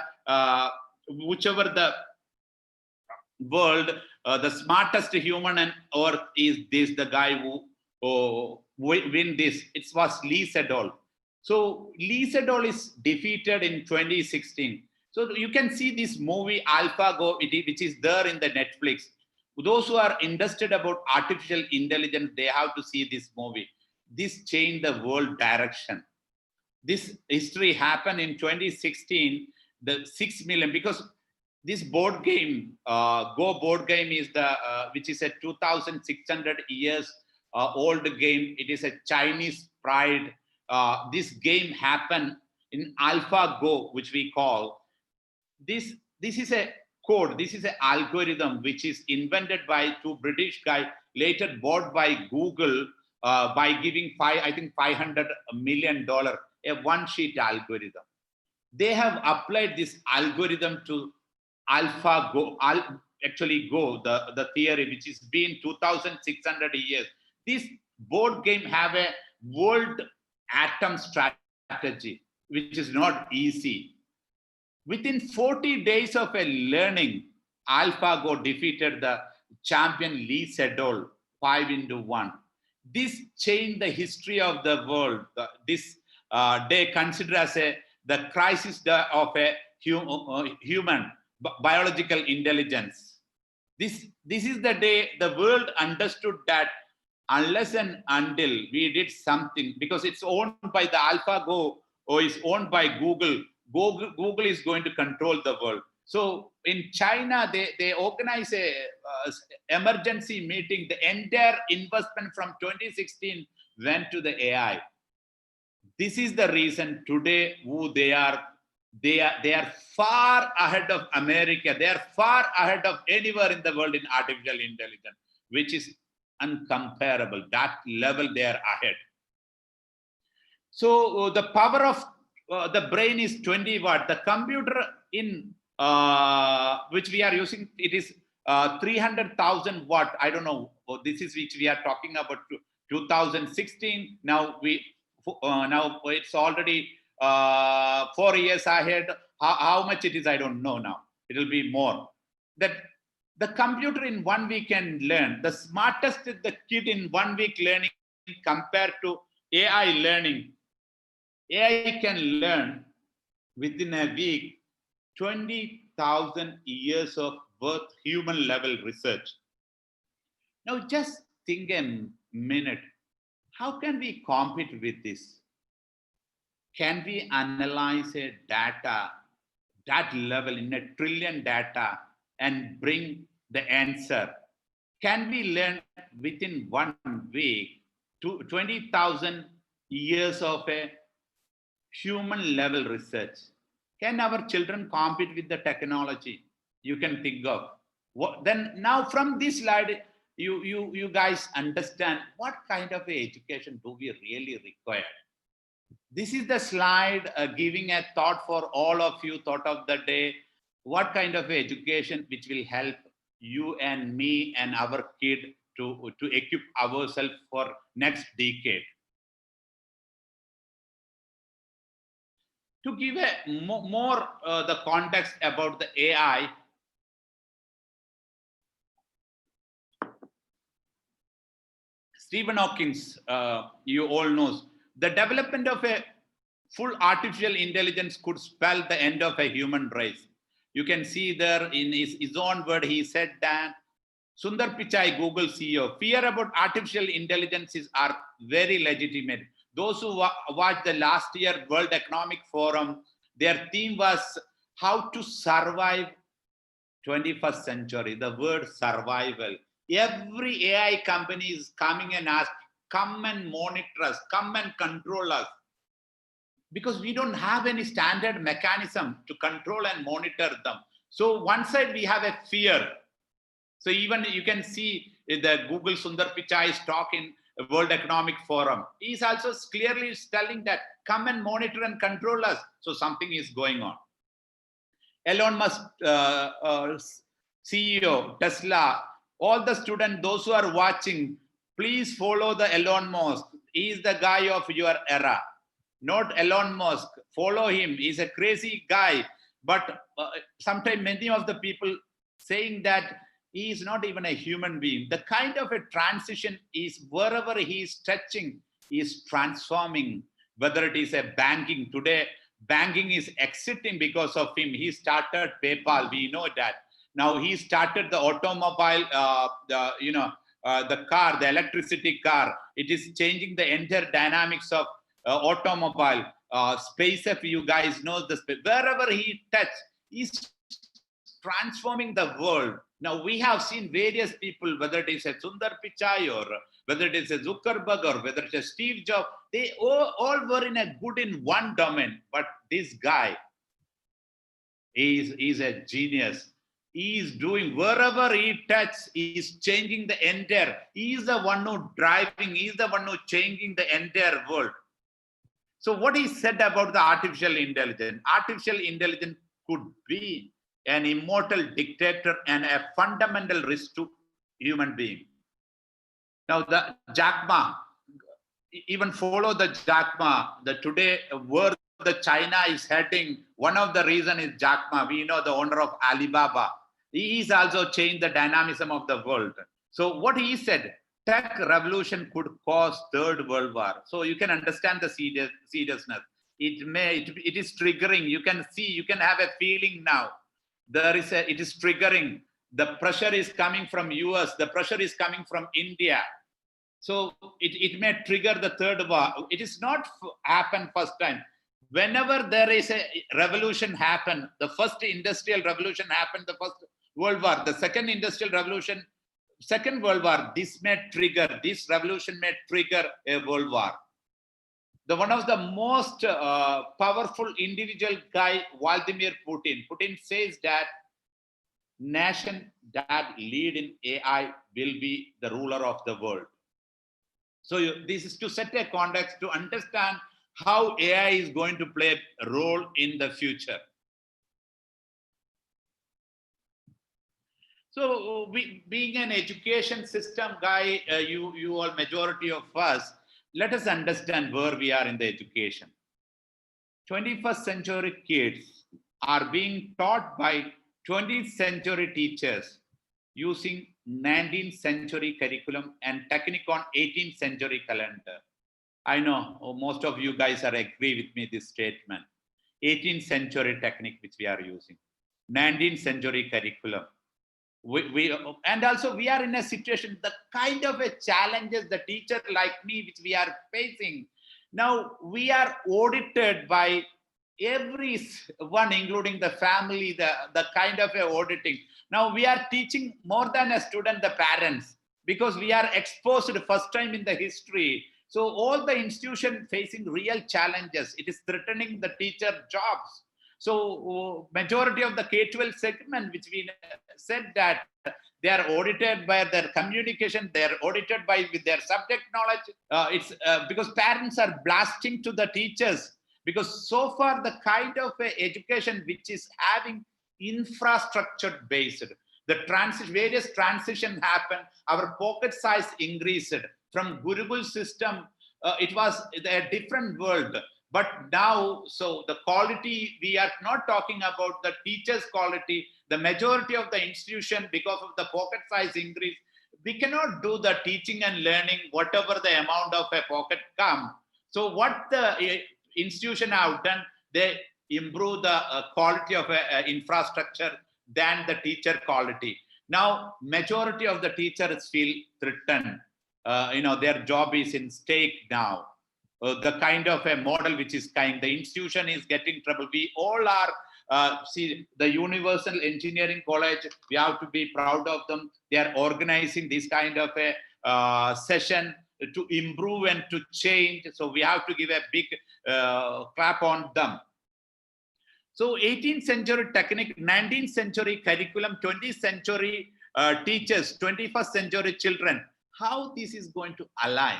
whichever the world, the smartest human on earth is this, the guy who win this. It was Lee Sedol. So Lee Sedol is defeated in 2016. So you can see this movie AlphaGo, which is there in the Netflix. Those who are interested about artificial intelligence, they have to see this movie. This changed the world direction. This history happened in 2016. The 6 million, because this board game, Go board game, is the which is a 2,600 years old game. It is a Chinese pride. This game happened in AlphaGo, which we call this. This is a code. This is an algorithm which is invented by two British guys, later bought by Google by giving I think $500 million, a one sheet algorithm. They have applied this algorithm to AlphaGo, actually Go, the theory, which has been 2,600 years. This board game have a world atom strategy, which is not easy. Within 40 days of a learning, AlphaGo defeated the champion Lee Sedol 5-1. This changed the history of the world. This they consider as the crisis of a human biological intelligence. This is the day the world understood that unless and until we did something, because it's owned by the AlphaGo or is owned by Google, Google is going to control the world. So in China, they organize a emergency meeting. The entire investment from 2016 went to the AI. This is the reason today who they are. They are far ahead of America. They are far ahead of anywhere in the world in artificial intelligence, which is uncomparable. That level they are ahead. So the power of the brain is 20 watt. The computer in which we are using, it is 300,000 watt. I don't know. This is which we are talking about 2016. Now now it's already 4 years ahead. How much it is, I don't know now. It will be more. That the computer in 1 week can learn. The smartest the kid in 1 week learning compared to AI learning. AI can learn within a week 20,000 years of worth human level research. Now just think a minute. How can we compete with this? Can we analyze a data, that level in a trillion data and bring the answer? Can we learn within 1 week to 20,000 years of a human level research? Can our children compete with the technology? You can think of. Then now from this slide, you guys understand what kind of education do we really require. This is the slide giving a thought for all of you, thought of the day. What kind of education which will help you and me and our kid to equip ourselves for next decade? To give a more the context about the AI, Stephen Hawkins, you all knows, the development of a full artificial intelligence could spell the end of a human race. You can see there in his own word, he said that Sundar Pichai, Google CEO, fear about artificial intelligence are very legitimate. Those who watched the last year World Economic Forum, their theme was how to survive 21st century. The word survival. Every AI company is coming and ask, come and monitor us, come and control us. Because we don't have any standard mechanism to control and monitor them. So one side we have a fear. So even you can see the Google Sundar Pichai's talk in World Economic Forum. He's also clearly telling that come and monitor and control us. So something is going on. Elon Musk, CEO, Tesla, all the students, those who are watching, please follow the Elon Musk. He is the guy of your era, not Elon Musk. Follow him. He's a crazy guy. But sometimes many of the people saying that he is not even a human being. The kind of a transition is wherever he is touching, he is transforming, whether it is a banking. Today, banking is exiting because of him. He started PayPal, we know that. Now he started the automobile, the car, the electricity car. It is changing the entire dynamics of automobile. SpaceX, you guys know the space. Wherever he touches, he's transforming the world. Now we have seen various people, whether it is a Sundar Pichai or whether it is a Zuckerberg or whether it's a Steve Jobs, they all were in a good in one domain. But this guy is a genius. He is doing wherever he touches, he is changing the entire. He is the one who driving. He is the one who changing the entire world. So what he said about the artificial intelligence? Artificial intelligence could be an immortal dictator and a fundamental risk to human being. Now the Jack Ma, even follow the Jack Ma. The today where the China is heading, one of the reason is Jack Ma. We know the owner of Alibaba. He is also changed the dynamism of the world. So what he said, tech revolution could cause third world war. So you can understand the seriousness. It is triggering. You can see, you can have a feeling now. It is triggering. The pressure is coming from US. The pressure is coming from India. So it may trigger the third war. It is not happen first time. Whenever there is a revolution happen, the first industrial revolution happened, the first World War, the second industrial revolution, second World War, this revolution may trigger a world war. The one of the most powerful individual guy, Vladimir Putin. Putin says that nation that lead in AI will be the ruler of the world. So this is to set a context to understand how AI is going to play a role in the future. So being an education system guy, you all majority of us, let us understand where we are in the education. 21st century kids are being taught by 20th century teachers using 19th century curriculum and technique on 18th century calendar. I know most of you guys are agree with me this statement. 18th century technique which we are using, 19th century curriculum. And also we are in a situation, the kind of a challenges the teacher like me which we are facing. Now we are audited by everyone, including the family, the kind of a auditing. Now we are teaching more than a student, the parents, because we are exposed the first time in the history. So all the institution facing real challenges. It is threatening the teacher jobs. So majority of the K-12 segment, which we said that they are audited by their communication, they are audited by with their subject knowledge. It's because parents are blasting to the teachers, because so far the kind of education which is having infrastructure based, the various transition happen, our pocket size increased from Gurukul system. It was a different world. But now, so the quality, we are not talking about the teacher's quality. The majority of the institution, because of the pocket size increase, we cannot do the teaching and learning whatever the amount of a pocket come. So what the institution have done, they improve the quality of infrastructure than the teacher quality. Now majority of the teachers feel threatened. Their job is in stake now. The kind of a model which is kind, the institution is getting trouble. We all are see the Universal Engineering College, we have to be proud of them. They are organizing this kind of a session to improve and to change. So we have to give a big clap on them. So 18th century technique, 19th century curriculum, 20th century teachers, 21st century children, how this is going to align?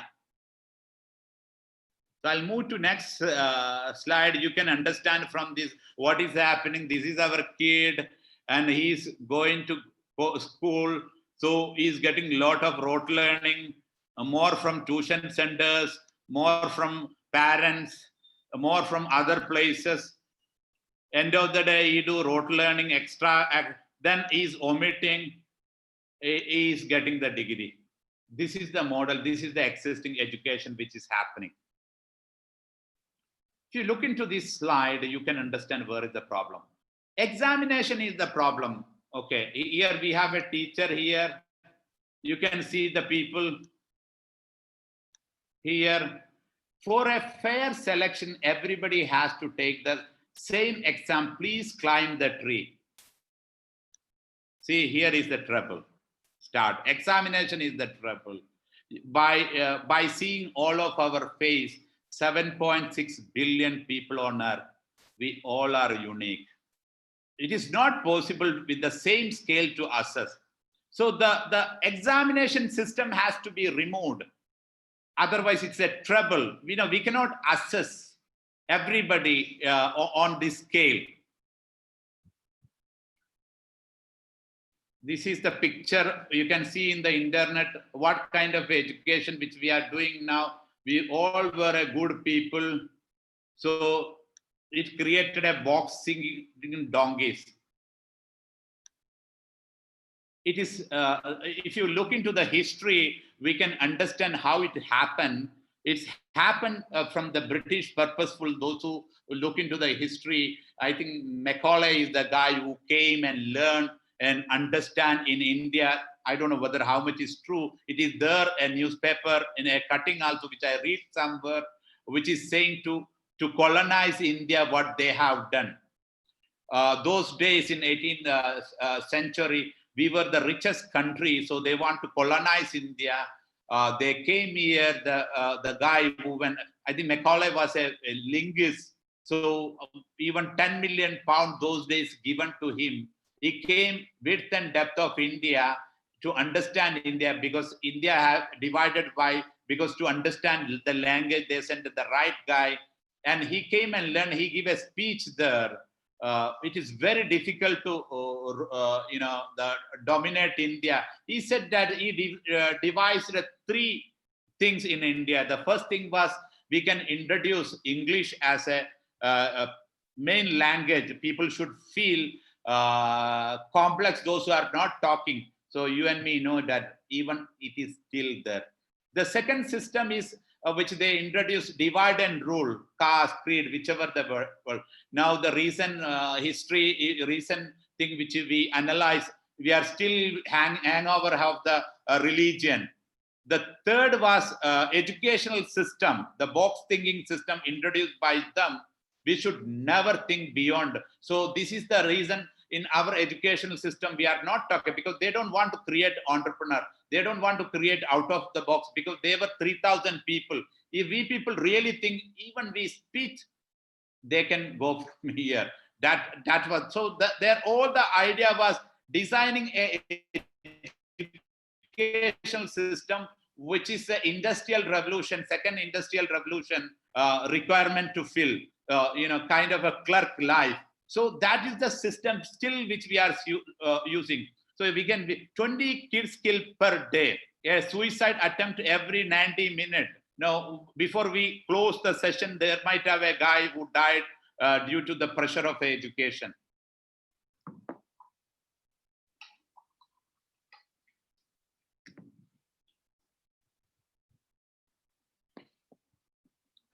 So I'll move to next slide. You can understand from this what is happening. This is our kid and he's going to school. So he's getting a lot of rote learning, more from tuition centers, more from parents, more from other places. End of the day, he do rote learning extra, then he's omitting, he is getting the degree. This is the model, this is the existing education which is happening. If you look into this slide, you can understand where is the problem. Examination is the problem. Okay, here we have a teacher here. You can see the people here. For a fair selection, everybody has to take the same exam. Please climb the tree. See, here is the trouble. Start. Examination is the trouble. By seeing all of our face, 7.6 billion people on earth, we all are unique. It is not possible with the same scale to assess. So the examination system has to be removed. Otherwise, it's a trouble. We cannot assess everybody on this scale. This is the picture you can see in the internet, what kind of education which we are doing now. We all were a good people. So it created a boxing donkeys. It is, if you look into the history, we can understand how it happened. It's happened from the British purposeful. Those who look into the history, I think Macaulay is the guy who came and learned and understand in India. I don't know whether how much is true. It is there, a newspaper in a cutting also, which I read somewhere, which is saying to colonize India, what they have done. Those days in 18th century, we were the richest country, so they want to colonize India. They came here, the guy who went, I think Macaulay was a linguist, so even 10 million pounds those days given to him. He came width and depth of India to understand India, because India have divided by, because to understand the language, they sent the right guy, and he came and learned, he gave a speech there. It is very difficult to, dominate India. He said that he devised three things in India. The first thing was, we can introduce English as a main language. People should feel complex, those who are not talking. So you and me know that even it is still there. The second system is which they introduced, divide and rule, caste, creed, whichever the word. Now the recent recent thing which we analyze, we are still hangover of the religion. The third was educational system, the box thinking system introduced by them. We should never think beyond. So this is the reason in our educational system, we are not talking, because they don't want to create entrepreneur. They don't want to create out of the box, because they were 3,000 people. If we people really think, even we speak, they can go from here. That was, so there all the idea was designing a educational system, which is the industrial revolution, second industrial revolution requirement to fill, kind of a clerk life. So that is the system still which we are using. So we can be 20 kids killed per day, a suicide attempt every 90 minutes. Now, before we close the session, there might have a guy who died due to the pressure of education.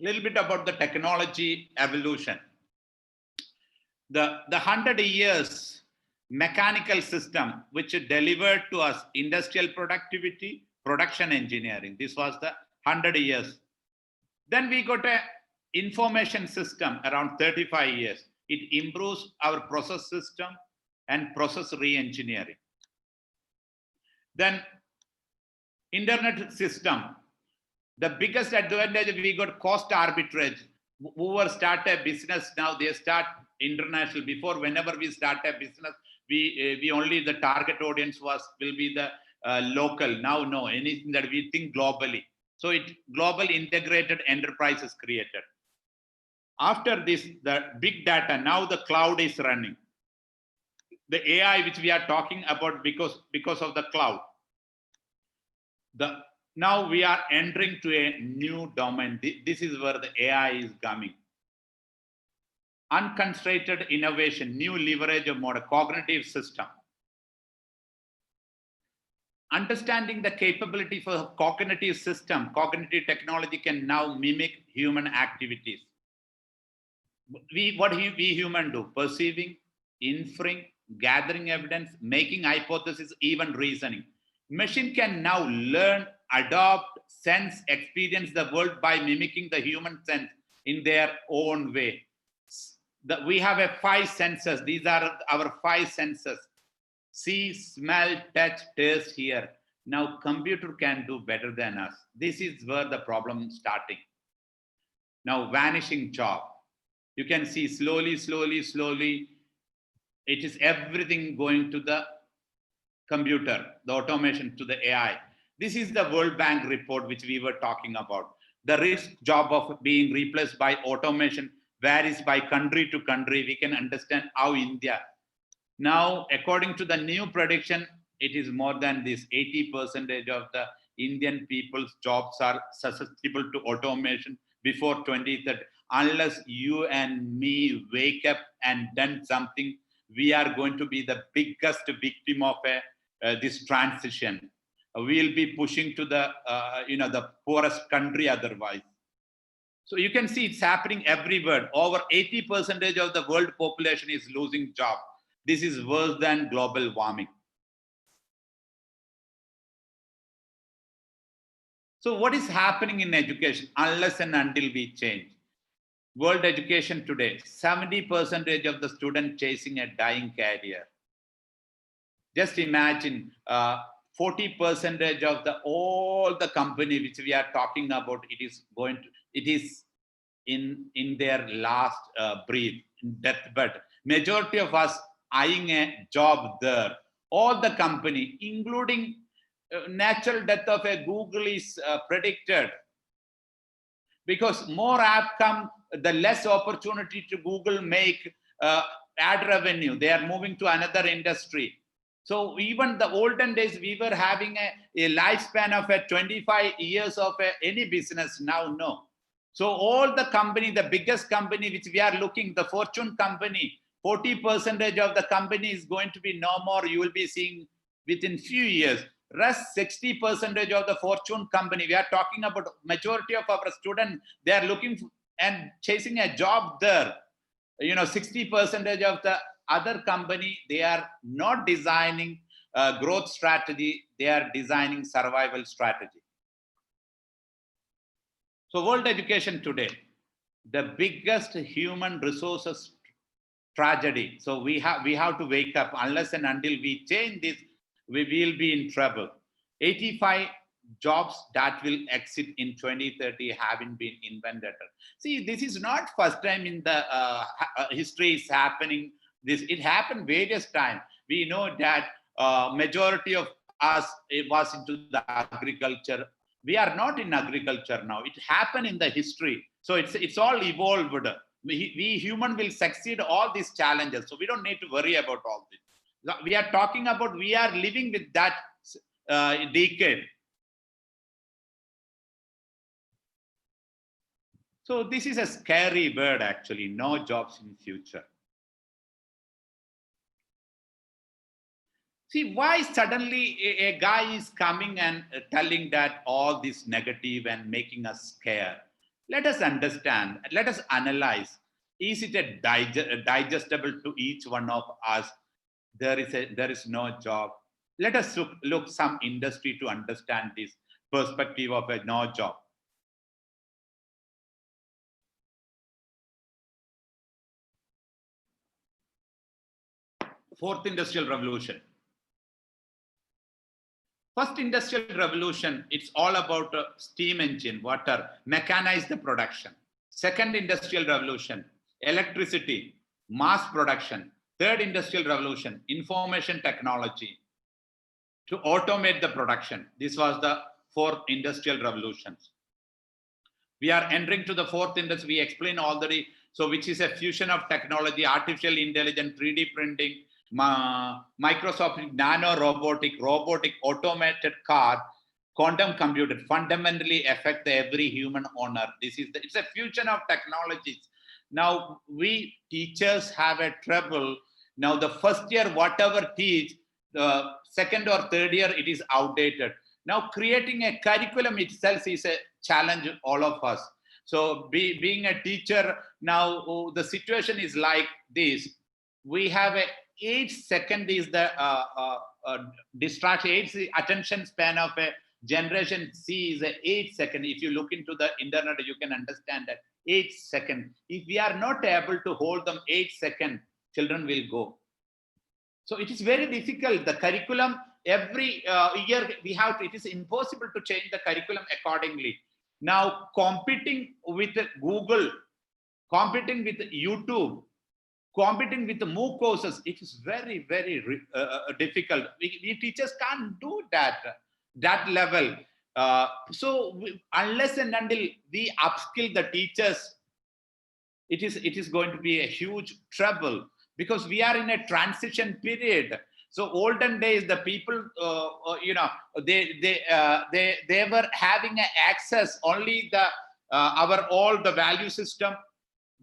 little bit about the technology evolution. The 100 years mechanical system which delivered to us industrial productivity, production engineering. This was the 100 years. Then we got a information system around 35 years. It improves our process system and process re-engineering. Then internet system. The biggest advantage we got cost arbitrage. Whoever start a business now, they start international. Before, whenever we start a business, we only the target audience will be the local. Now, no, anything that we think globally. So it global integrated enterprise is created. After this, the big data, now the cloud is running. The AI which we are talking about because of the cloud. Now we are entering to a new domain. This is where the AI is coming. Unconstrained innovation, new leverage of model, cognitive system. Understanding the capability for cognitive system, cognitive technology can now mimic human activities. What we human do? Perceiving, inferring, gathering evidence, making hypotheses, even reasoning. Machine can now learn, adopt, sense, experience the world by mimicking the human sense in their own way. We have 5 senses. These are our 5 senses. See, smell, touch, taste, hear. Now computer can do better than us. This is where the problem is starting. Now vanishing job. You can see slowly, it is everything going to the computer, the automation to the AI. This is the World Bank report which we were talking about. The risk job of being replaced by automation varies by country to country. We can understand how India. Now, according to the new prediction, it is more than this 80% of the Indian people's jobs are susceptible to automation before 2030. Unless you and me wake up and done something, we are going to be the biggest victim of this transition. We'll be pushing to the the poorest country otherwise. So you can see it's happening everywhere. Over 80% of the world population is losing job. This is worse than global warming. So what is happening in education unless and until we change? World education today, 70% of the students chasing a dying career. Just imagine 40% of all the company which we are talking about, it is in their last breath, deathbed. Majority of us eyeing a job there. All the company, including natural death of a Google is predicted. Because more app come, the less opportunity to Google make ad revenue. They are moving to another industry. So even the olden days, we were having a lifespan of 25 years of any business. Now, no. So all the company, the biggest company which we are looking, the Fortune company, 40% of the company is going to be no more. You will be seeing within few years. Rest 60% of the Fortune company, we are talking about majority of our students, they are looking and chasing a job there. 60% of the other company, they are not designing growth strategy, they are designing survival strategy. So world education today, the biggest human resources tragedy. So we have to wake up. Unless and until we change this, we will be in trouble. 85 jobs that will exit in 2030 haven't been invented. See, this is not first time in the history is happening. It happened various times. We know that majority of us was into the agriculture. We are not in agriculture now. It happened in the history. So it's all evolved. We human will succeed all these challenges. So we don't need to worry about all this. We are talking about, we are living with that decade. So this is a scary word actually, no jobs in future. See, why suddenly a guy is coming and telling that all this negative and making us scared? Let us understand, let us analyze. Is it a digestible to each one of us? There is no job. Let us look some industry to understand this perspective of a no job. Fourth industrial revolution. First industrial revolution, it's all about steam engine, water, mechanized production. Second industrial revolution, electricity, mass production. Third industrial revolution, information technology to automate the production. This was the fourth industrial revolutions. We are entering to the fourth industry. We explained already. So which is a fusion of technology, artificial intelligence, 3D printing, Microsoft nano robotic, automated car, quantum computer fundamentally affect every human owner. It's a fusion of technologies. Now we teachers have a trouble. Now the first year, whatever teach, the second or third year, it is outdated. Now creating a curriculum itself is a challenge all of us. So being a teacher, now the situation is like this. We have a 8 second is the distraction, attention span of a generation C is a 8 second. If you look into the internet, you can understand that 8 second. If we are not able to hold them 8 second, children will go. So it is very difficult. The curriculum every year we have to, it is impossible to change the curriculum accordingly. Now competing with Google, competing with YouTube, competing with the MOOC courses, it is very, very difficult. We teachers can't do that level. Unless and until we upskill the teachers, it is going to be a huge trouble, because we are in a transition period. So olden days, the people, they were having access only the our all the value system.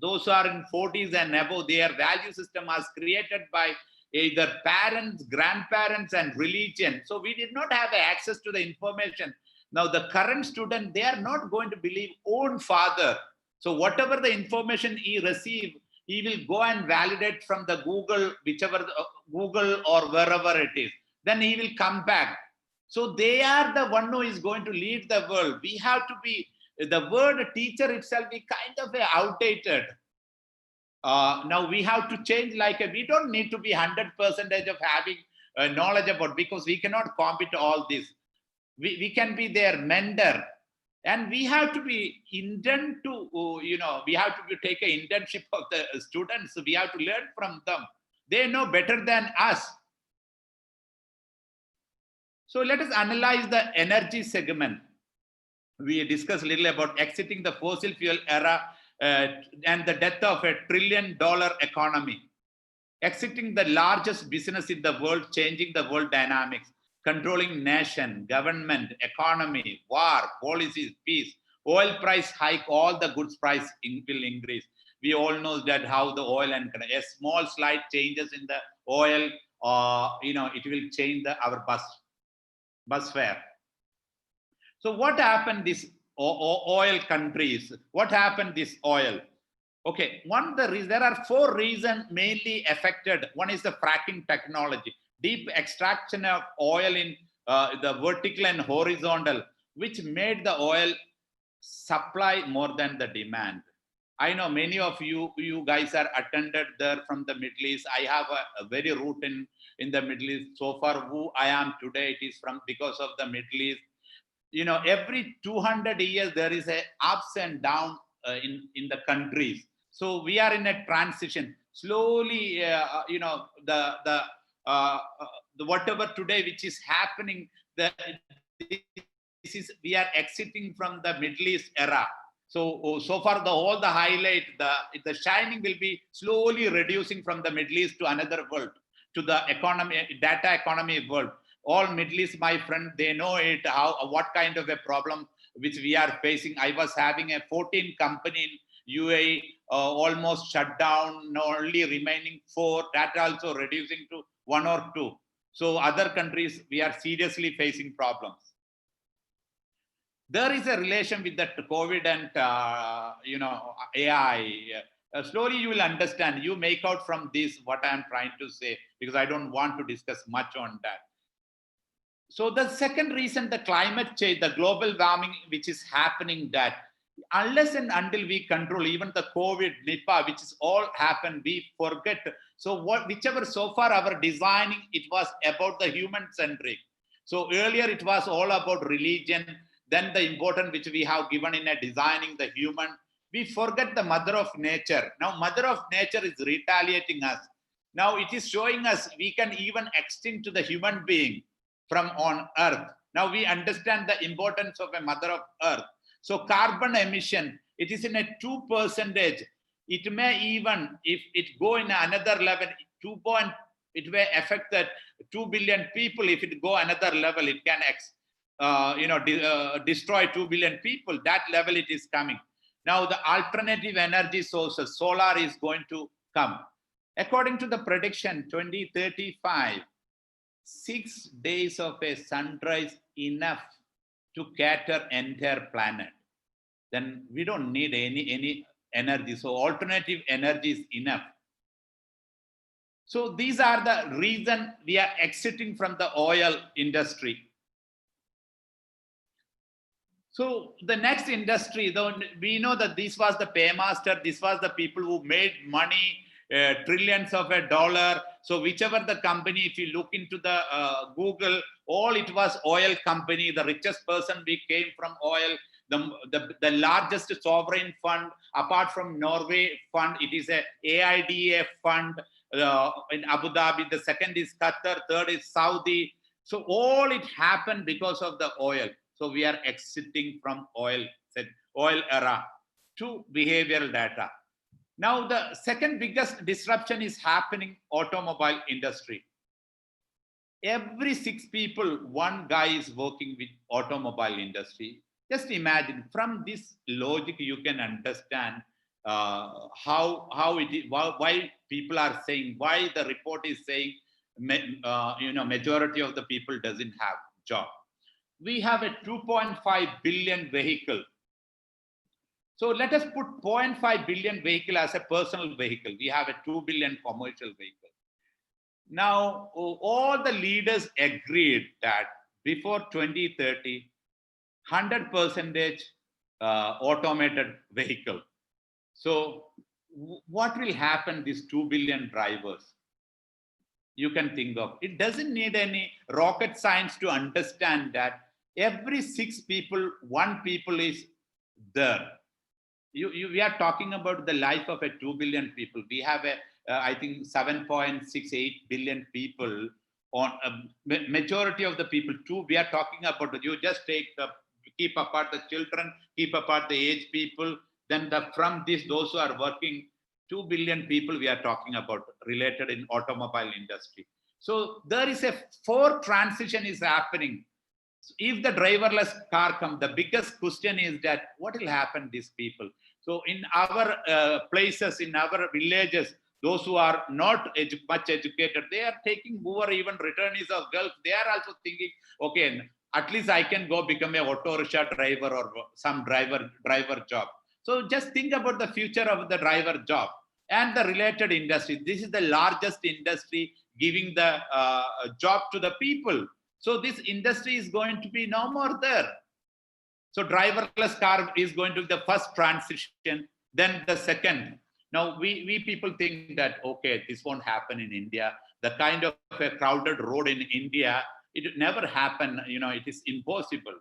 Those who are in 40s and above, their value system was created by either parents, grandparents, and religion. So we did not have access to the information. Now the current student, they are not going to believe own father. So whatever the information he receive, he will go and validate from the Google, whichever Google or wherever it is. Then he will come back. So they are the one who is going to lead the world. We have to be, the word teacher itself is kind of outdated. Now we have to change, like we don't need to be 100% of having knowledge about, because we cannot compete all this. We can be their mentor, and we have to be intend to, we have to take an internship of the students. We have to learn from them. They know better than us. So let us analyze the energy segment. We discussed a little about exiting the fossil fuel era and the death of $1 trillion economy. Exiting the largest business in the world, changing the world dynamics, controlling nation, government, economy, war, policies, peace, oil price hike, all the goods price will increase. We all know that how the oil and a small slight changes in the oil, it will change our bus fare. So what happened this oil countries? What happened this oil? Okay, there are 4 reasons mainly affected. One is the fracking technology, deep extraction of oil in the vertical and horizontal, which made the oil supply more than the demand. I know many of you guys are attended there from the Middle East. I have a very root in the Middle East. So far, who I am today, it is because of the Middle East. Every 200 years, there is a ups and down in the countries. So we are in a transition. Slowly, the whatever today which is happening, we are exiting from the Middle East era. So far, all the highlight, the shining will be slowly reducing from the Middle East to another world, to the data economy world. All Middle East, my friend, they know it, what kind of a problem which we are facing. I was having a 14 company in UAE, almost shut down, only remaining 4, that also reducing to 1 or 2. So other countries, we are seriously facing problems. There is a relation with that COVID and AI. Slowly you will understand. You make out from this what I am trying to say, because I don't want to discuss much on that. So the second reason, the climate change, the global warming, which is happening, that unless and until we control even the COVID, Nipah, which is all happened, we forget. So whichever so far our designing, it was about the human centric. So earlier it was all about religion, then the important which we have given in a designing the human. We forget the mother of nature. Now mother of nature is retaliating us. Now it is showing us we can even extinct to the human being from on earth. Now we understand the importance of a mother of earth. So carbon emission, it is in a 2%. It may even, if it go in another level, it may affect that 2 billion people. If it go another level, it can destroy 2 billion people. That level it is coming. Now the alternative energy sources, solar is going to come. According to the prediction, 2035, 6 days of a sunrise enough to cater entire planet. Then we don't need any energy. So alternative energy is enough. So these are the reason we are exiting from the oil industry. So the next industry, though, we know that this was the paymaster, this was the people who made money, trillions of a dollar. So whichever the company, if you look into the Google, all it was oil company. The richest person we came from oil. The largest sovereign fund, apart from Norway fund, it is a AIDA fund in Abu Dhabi. The second is Qatar, third is Saudi. So all it happened because of the oil. So we are exiting from oil era to behavioral data. Now the second biggest disruption is happening automobile industry. Every 6 people, one guy is working with automobile industry. Just imagine, from this logic you can understand how it is, why people are saying, why the report is saying majority of the people doesn't have job. We have a 2.5 billion vehicle. So let us put 0.5 billion vehicle as a personal vehicle. We have a 2 billion commercial vehicle. Now, all the leaders agreed that before 2030, 100% automated vehicle. So what will happen these 2 billion drivers? You can think of. It doesn't need any rocket science to understand that every 6 people, 1 people is there. We are talking about the life of a 2 billion people. We have I think 7.68 billion people. On majority of the people too, we are talking about, you just keep apart the children, keep apart the aged people, then from this, those who are working, 2 billion people we are talking about related in automobile industry. So there is a 4 transition is happening. If the driverless car comes, the biggest question is that what will happen to these people? So in our places, in our villages, those who are not much educated, they are taking, who are even returnees of Gulf, they are also thinking, okay, at least I can go become a auto rickshaw driver or some driver job. So just think about the future of the driver job and the related industry. This is the largest industry giving the job to the people. So this industry is going to be no more there. So driverless car is going to be the first transition, then the second. Now we people think that, okay, this won't happen in India. The kind of a crowded road in India, it never happen, it is impossible.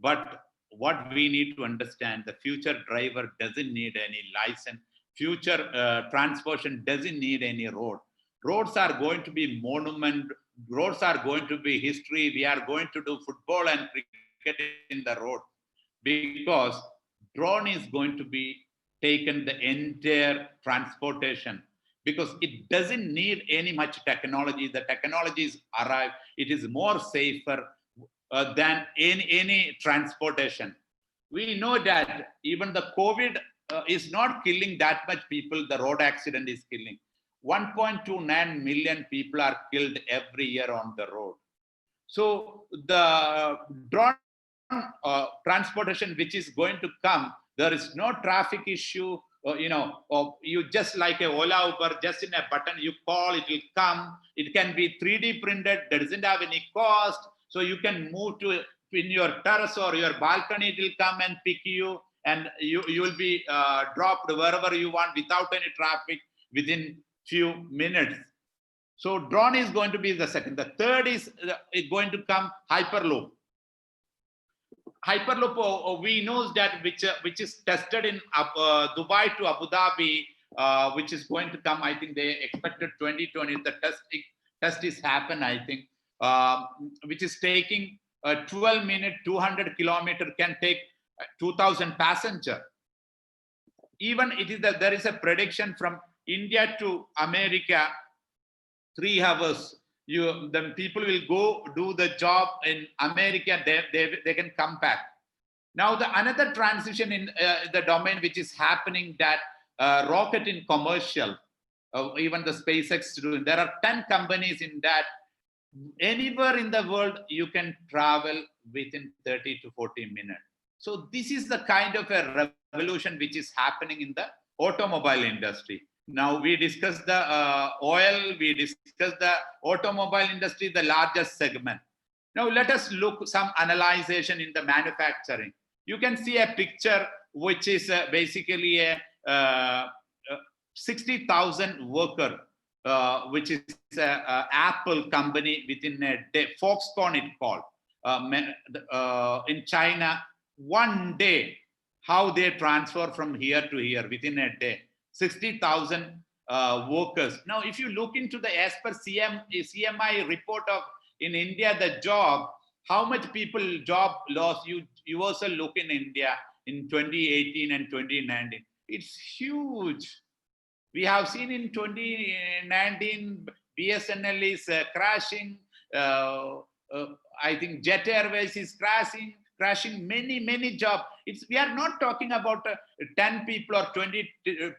But what we need to understand, the future driver doesn't need any license. Future transportation doesn't need any road. Roads are going to be monument. Roads are going to be history. We are going to do football and cricket in the road, because drone is going to be taken the entire transportation, because it doesn't need any much technology. The technologies arrive. It is more safer than any transportation. We know that even the COVID is not killing that much people. The road accident is killing. 1.29 million people are killed every year on the road. So the drone transportation which is going to come, there is no traffic issue. Or you just like a Ola Uber, just in a button you call, it will come. It can be 3D printed, that doesn't have any cost. So you can move to in your terrace or your balcony, it will come and pick you, and you will be dropped wherever you want without any traffic within few minutes. So drone is going to be the second. The third is going to come Hyperloop. Hyperloop, we know that which is tested in Dubai to Abu Dhabi, which is going to come. I think they expected 2020. The test is happen. I think, which is taking 12 minutes, 200 kilometer, can take 2,000 passenger. Even it is there is a prediction from India to America, 3 hours. The people will go do the job in America, they can come back. Now the another transition in the domain which is happening, that rocket in commercial, even the SpaceX doing, there are 10 companies in that. Anywhere in the world you can travel within 30 to 40 minutes. So this is the kind of a revolution which is happening in the automobile industry. Now we discussed the oil, we discussed the automobile industry, the largest segment. Now let us look some analyzation in the manufacturing. You can see a picture which is basically a 60,000 worker, which is a Apple company within a day. Foxconn it called. In China, one day, how they transfer from here to here within a day. 60,000 workers. Now, if you look into the as per CMI report of in India, the job, how much people job loss, you also look in India in 2018 and 2019. It's huge. We have seen in 2019, BSNL is crashing. I think Jet Airways is crashing many jobs. We are not talking about 10 people or 20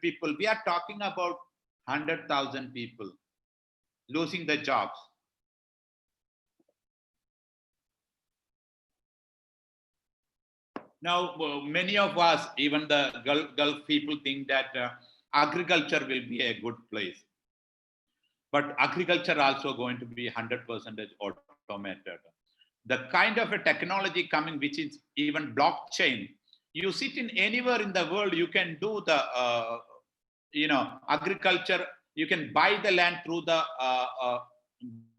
people. We are talking about 100,000 people losing their jobs. Now, many of us, even the Gulf people, think that agriculture will be a good place. But agriculture also going to be 100% automated. The kind of a technology coming, which is even blockchain. You sit in anywhere in the world, you can do the, agriculture. You can buy the land through the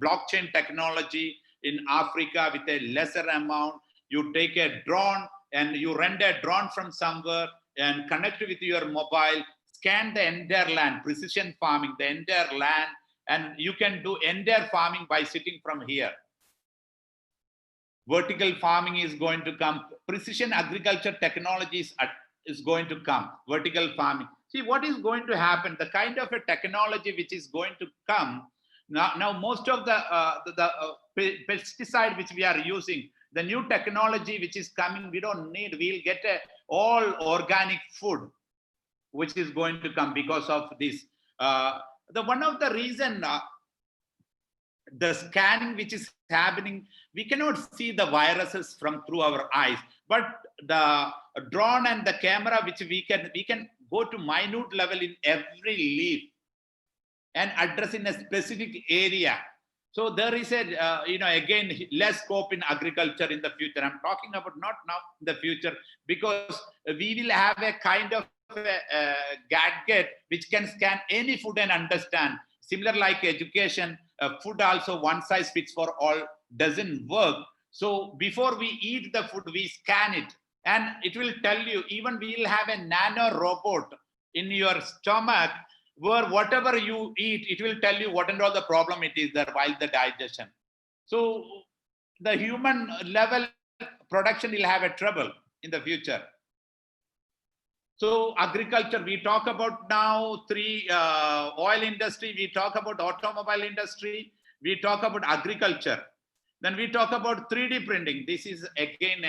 blockchain technology in Africa with a lesser amount. You take a drone and you rent a drone from somewhere and connect with your mobile, scan the entire land, precision farming, the entire land, and you can do entire farming by sitting from here. Vertical farming is going to come. Precision agriculture technologies is going to come. Vertical farming. See what is going to happen. The kind of a technology which is going to come. Now most of the pesticide which we are using, the new technology which is coming, we don't need. We'll get all organic food, which is going to come because of this. One of the reason. The scanning which is happening, we cannot see the viruses from through our eyes, but the drone and the camera which we can go to minute level in every leaf and address in a specific area. So there is a again less scope in agriculture in the future. I'm talking about not now, in the future, because we will have a kind of a gadget which can scan any food and understand. Similar like education, food also one size fits for all doesn't work. So before we eat the food, we scan it and it will tell you. Even we will have a nano robot in your stomach where whatever you eat, it will tell you what and all the problem it is there while the digestion. So the human level production will have a trouble in the future. So agriculture, we talk about now 3 oil industry, we talk about automobile industry, we talk about agriculture. Then we talk about 3D printing. This is again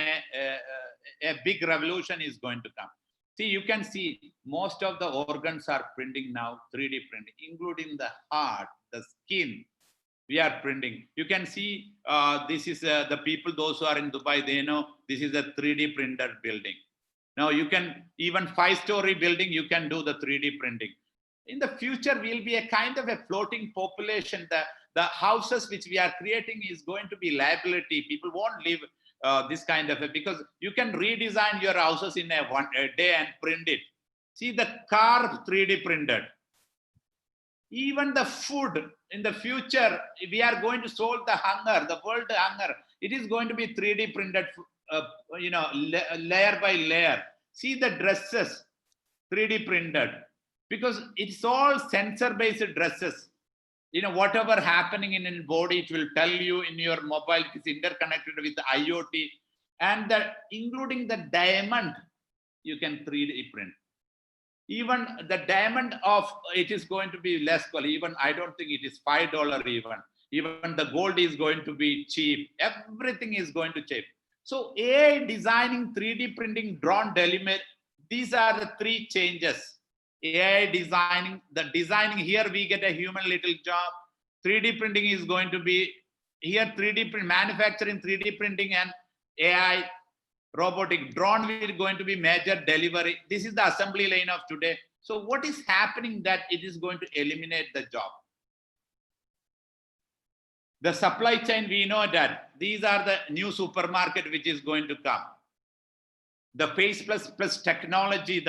a big revolution is going to come. See, you can see most of the organs are printing now, 3D printing, including the heart, the skin. We are printing. You can see this is the people, those who are in Dubai, they know this is a 3D printer building. Now you can, even 5-story building, you can do the 3D printing. In the future, we'll be a kind of a floating population. The houses which we are creating is going to be liability. People won't live this kind of a, because you can redesign your houses in a day and print it. See the car 3D printed. Even the food in the future, we are going to solve the hunger, the world hunger. It is going to be 3D printed, layer by layer. See the dresses, 3D printed, because it's all sensor-based dresses. Whatever happening in your body, it will tell you in your mobile. It is interconnected with IoT, and including the diamond, you can 3D print. Even the diamond of it is going to be less quality. Even I don't think it is $5 even. Even the gold is going to be cheap. Everything is going to cheap. So AI designing, 3D printing, drone delivery, these are the three changes. AI designing, the designing here we get a human little job. 3D printing is going to be here 3D print, manufacturing, 3D printing and AI. Robotic drone will going to be major delivery. This is the assembly line of today. So what is happening that it is going to eliminate the job? The supply chain, we know that these are the new supermarket which is going to come. The face plus technology,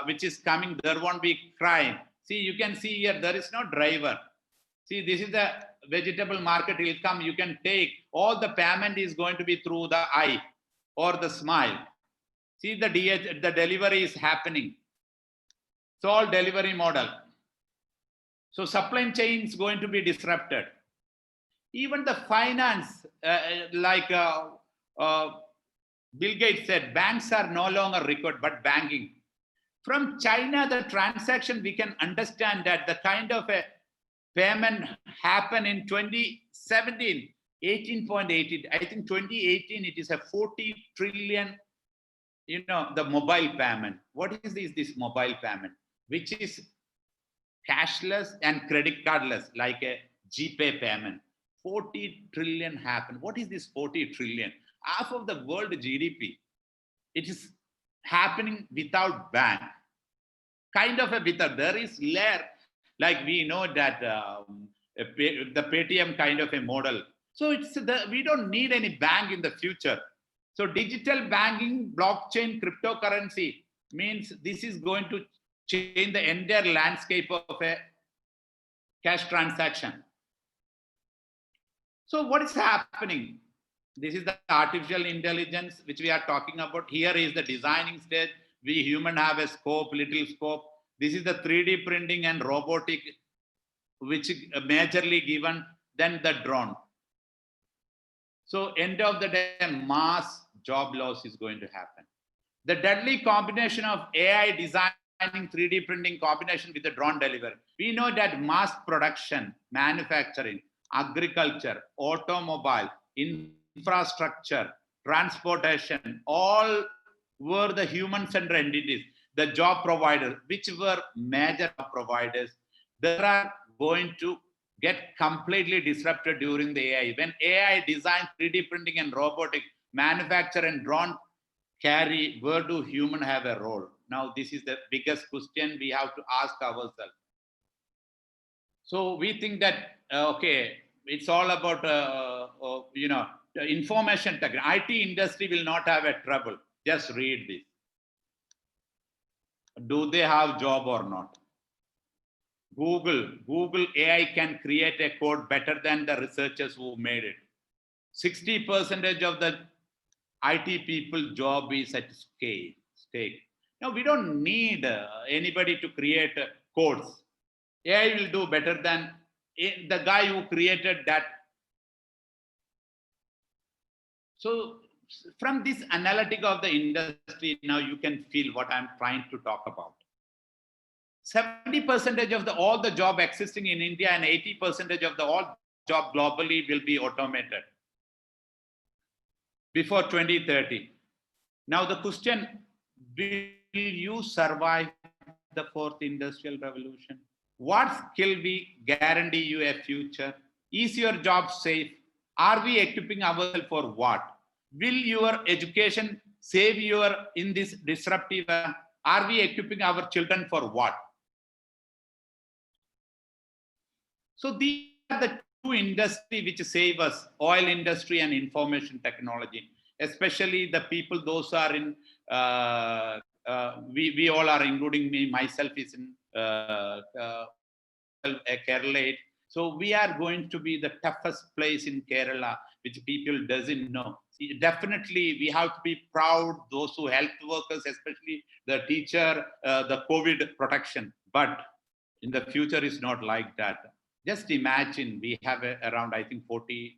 which is coming, there won't be crime. See, you can see here, there is no driver. See, this is the vegetable market will come. You can take, all the payment is going to be through the eye or the smile. See, the delivery is happening. It's all delivery model. So supply chain is going to be disrupted. Even the finance, Bill Gates said, banks are no longer required, but banking. From China, the transaction, we can understand that the kind of a payment happened in 2017, 18.8. I think 2018, it is a 40 trillion, the mobile payment. What is this mobile payment? Which is cashless and credit cardless, like a GPay payment. 40 trillion happened. What is this 40 trillion? Half of the world GDP. It is happening without bank. Kind of there is layer, like we know that the Paytm kind of a model. So we don't need any bank in the future. So digital banking, blockchain, cryptocurrency means this is going to change the entire landscape of a cash transaction. So what is happening? This is the artificial intelligence which we are talking about. Here is the designing stage. We human have a scope, little scope. This is the 3D printing and robotic, which is majorly given, then the drone. So end of the day, mass job loss is going to happen. The deadly combination of AI designing, 3D printing combination with the drone delivery. We know that mass production, manufacturing, agriculture, automobile, infrastructure, transportation, all were the human-centered entities. The job providers, which were major providers, they are going to get completely disrupted during the AI. When AI design, 3D printing and robotic, manufacture and drone carry, where do humans have a role? Now, this is the biggest question we have to ask ourselves. So we think that, okay, it's all about, the information tech. IT industry will not have a trouble. Just read this. Do they have job or not? Google AI can create a code better than the researchers who made it. 60% of the IT people job is at stake. Now we don't need anybody to create codes. AI will do better than the guy who created that. So from this analytic of the industry, now you can feel what I'm trying to talk about. 70% of all the job existing in India and 80% of all job globally will be automated before 2030. Now the question, will you survive the fourth industrial revolution? What skill will guarantee you a future? Is your job safe? Are we equipping ourselves for what? Will your education save your in this disruptive era? Are we equipping our children for what? So these are the two industries which save us, oil industry and information technology, especially the people, those are in, we all are, including me, myself is in myself a Kerala. So we are going to be the toughest place in Kerala, which people doesn't know. See, definitely, we have to be proud, those who health workers, especially the teacher, the COVID protection. But in the future, it's not like that. Just imagine we have around, I think, 40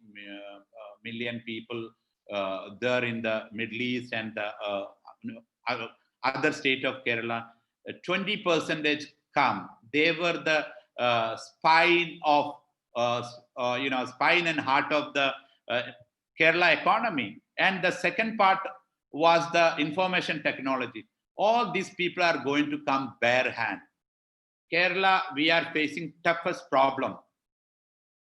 million people there in the Middle East and the other state of Kerala. 20 percentage come. They were the spine of, spine and heart of the Kerala economy. And the second part was the information technology. All these people are going to come bare hand. Kerala, we are facing toughest problem.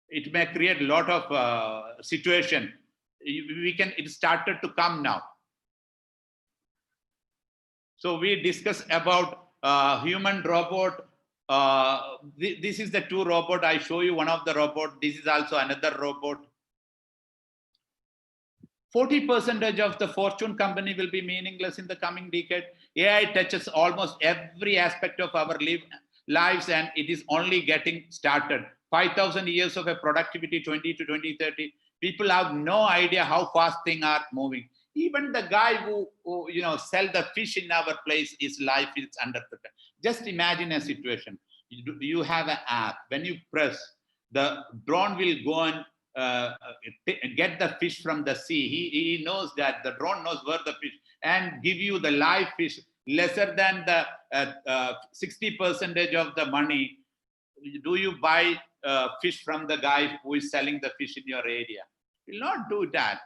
It may create a lot of situation. It started to come now. So we discuss about human robot. This is the two robot. I show you one of the robot. This is also another robot. 40% of the fortune company will be meaningless in the coming decade. AI touches almost every aspect of our lives, and it is only getting started. 5,000 years of a productivity, 20 to 2030. People have no idea how fast things are moving. Even the guy who sell the fish in our place, his life is under threat. Just imagine a situation. You have an app. When you press, the drone will go and get the fish from the sea. He knows that the drone knows where the fish, and give you the live fish lesser than the 60% of the money. Do you buy fish from the guy who is selling the fish in your area? Will not do that.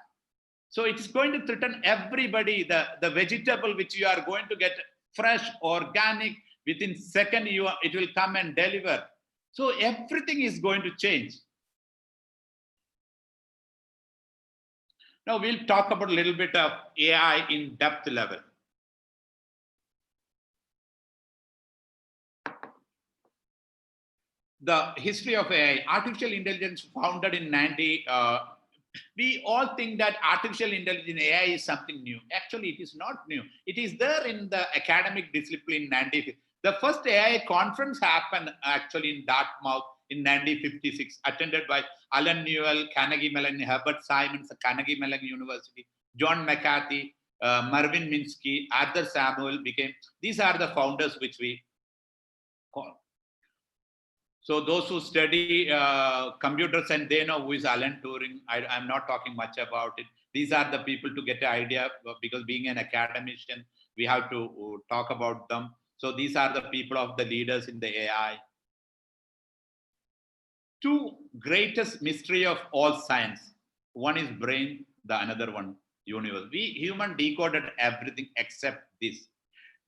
So it's going to threaten everybody. The vegetable which you are going to get fresh, organic, within second it will come and deliver. So everything is going to change. Now we'll talk about a little bit of AI in depth level. The history of AI, artificial intelligence founded in 90. We all think that artificial intelligence, AI, is something new. Actually, it is not new. It is there in the academic discipline in 90. The first AI conference happened actually in Dartmouth in 1956, attended by Alan Newell, Carnegie Mellon, Herbert Simons, Carnegie Mellon University, John McCarthy, Marvin Minsky, Arthur Samuel these are the founders which we call. So those who study computers, and they know who is Alan Turing. I'm not talking much about it. These are the people to get an idea, because being an academician, we have to talk about them. So these are the people of the leaders in the AI. Two greatest mystery of all science. One is brain, the another one universe. We human decoded everything except this.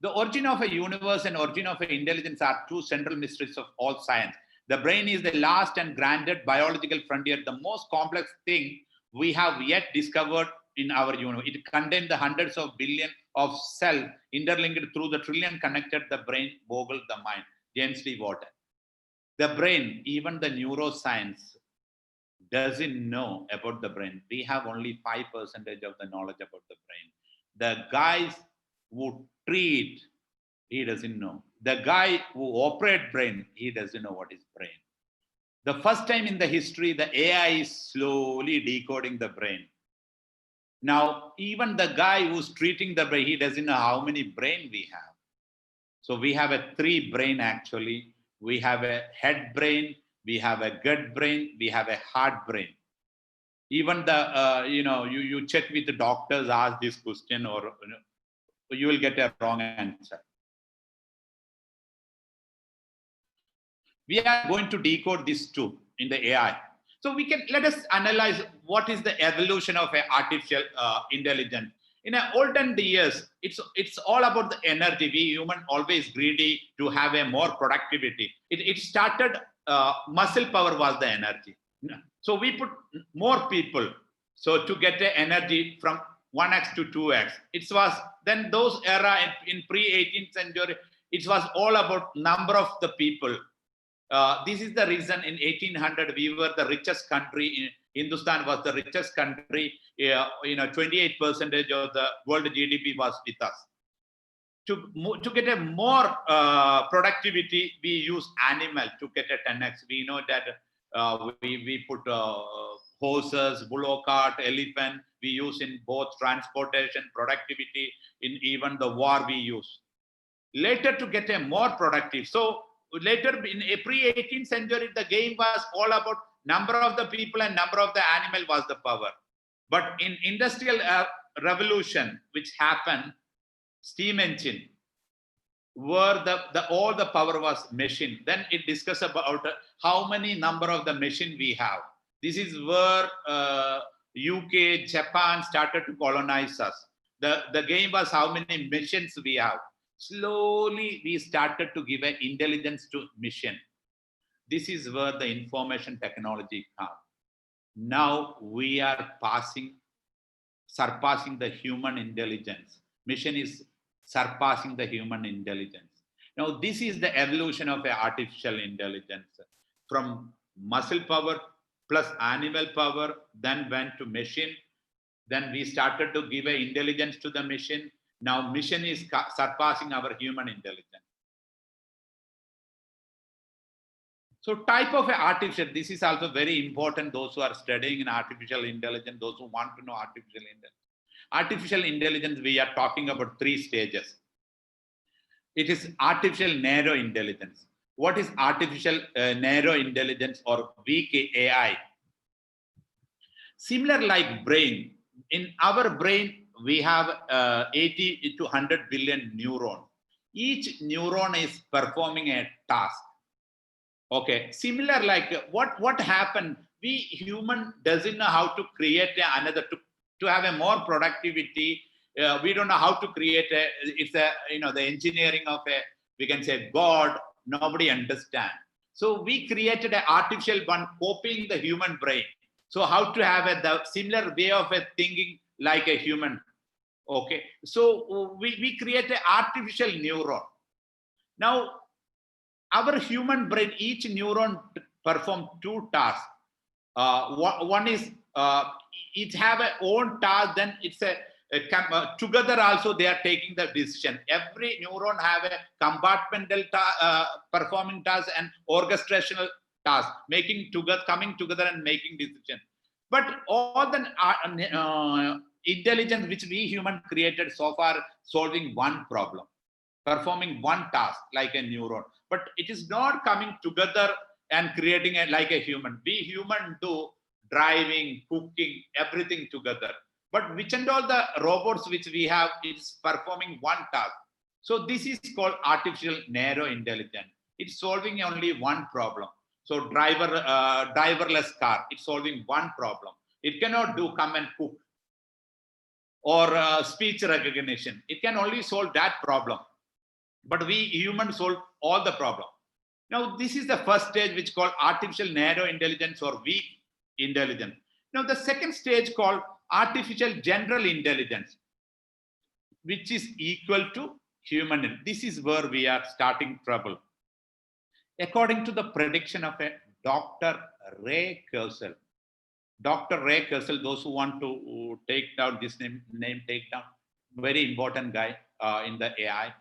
The origin of a universe and origin of intelligence are two central mysteries of all science. The brain is the last and granted biological frontier, the most complex thing we have yet discovered in our universe. It contains the hundreds of billions of cells interlinked through the trillion connected. The brain boggles the mind. James Lee Water. The brain, even the neuroscience doesn't know about the brain. We have only 5% of the knowledge about the brain. The guys who treat, he doesn't know. The guy who operate brain, he doesn't know what is brain. The first time in the history, the AI is slowly decoding the brain. Now, even the guy who's treating the brain, he doesn't know how many brain we have. So we have a 3 brain actually. We have a head brain, we have a gut brain, we have a heart brain. Even the, you check with the doctors, ask this question, or you will get a wrong answer. We are going to decode this too in the AI. So let us analyze what is the evolution of artificial intelligence. In olden years, it's all about the energy. We human always greedy to have a more productivity. It started, muscle power was the energy. So we put more people. So to get the energy from 1x to 2x. It was then those era in pre-18th century, it was all about number of the people. This is the reason in 1800 we were the richest country. Hindustan was the richest country. 28% of the world GDP was with us. To get a more productivity, we use animal to get a 10x. We know that we put horses, bullock cart, elephant. We use in both transportation, productivity, in even the war we use. Later to get a more productive. So later in pre-18th century, the game was all about number of the people and number of the animal was the power. But in industrial revolution, which happened, steam engine, where all the power was machine. Then it discussed about how many number of the machine we have. This is where UK, Japan started to colonize us. The game was how many machines we have. Slowly we started to give an intelligence to mission. This is where the information technology comes. Now we are surpassing the human intelligence. Mission is surpassing the human intelligence. Now, this is the evolution of artificial intelligence from muscle power plus animal power, then went to machine. Then we started to give an intelligence to the machine. Now, mission is surpassing our human intelligence. So type of artificial, this is also very important. Those who are studying in artificial intelligence, those who want to know artificial intelligence. Artificial intelligence, we are talking about 3 stages. It is artificial narrow intelligence. What is artificial narrow intelligence or weak AI? Similar like brain. In our brain, we have 80 to 100 billion neurons. Each neuron is performing a task. Okay, similar like what happened? We human doesn't know how to create another to have a more productivity. We don't know how to create it's the engineering of we can say God. Nobody understand. So we created an artificial one copying the human brain. So how to have the similar way of thinking like a human. Okay, so we create an artificial neuron. Now our human brain, each neuron perform 2 tasks. One is it have a own task, then it's together also they are taking the decision. Every neuron have a compartmental performing task and orchestrational task, coming together and making decision. But all the intelligence which we human created so far, solving one problem, performing one task like a neuron, but it is not coming together and creating like a human. We human do driving, cooking, everything together. But which and all the robots which we have is performing one task. So this is called artificial narrow intelligence. It's solving only one problem. So driverless car, it's solving one problem. It cannot do come and cook or speech recognition. It can only solve that problem. But we humans solve all the problem. Now, this is the first stage which called artificial narrow intelligence or weak intelligence. Now, the second stage called artificial general intelligence, which is equal to human. This is where we are starting trouble. According to the prediction of a Dr. Ray Kurzweil. Dr. Ray Kurzweil, those who want to take down this name take down, very important guy in the AI.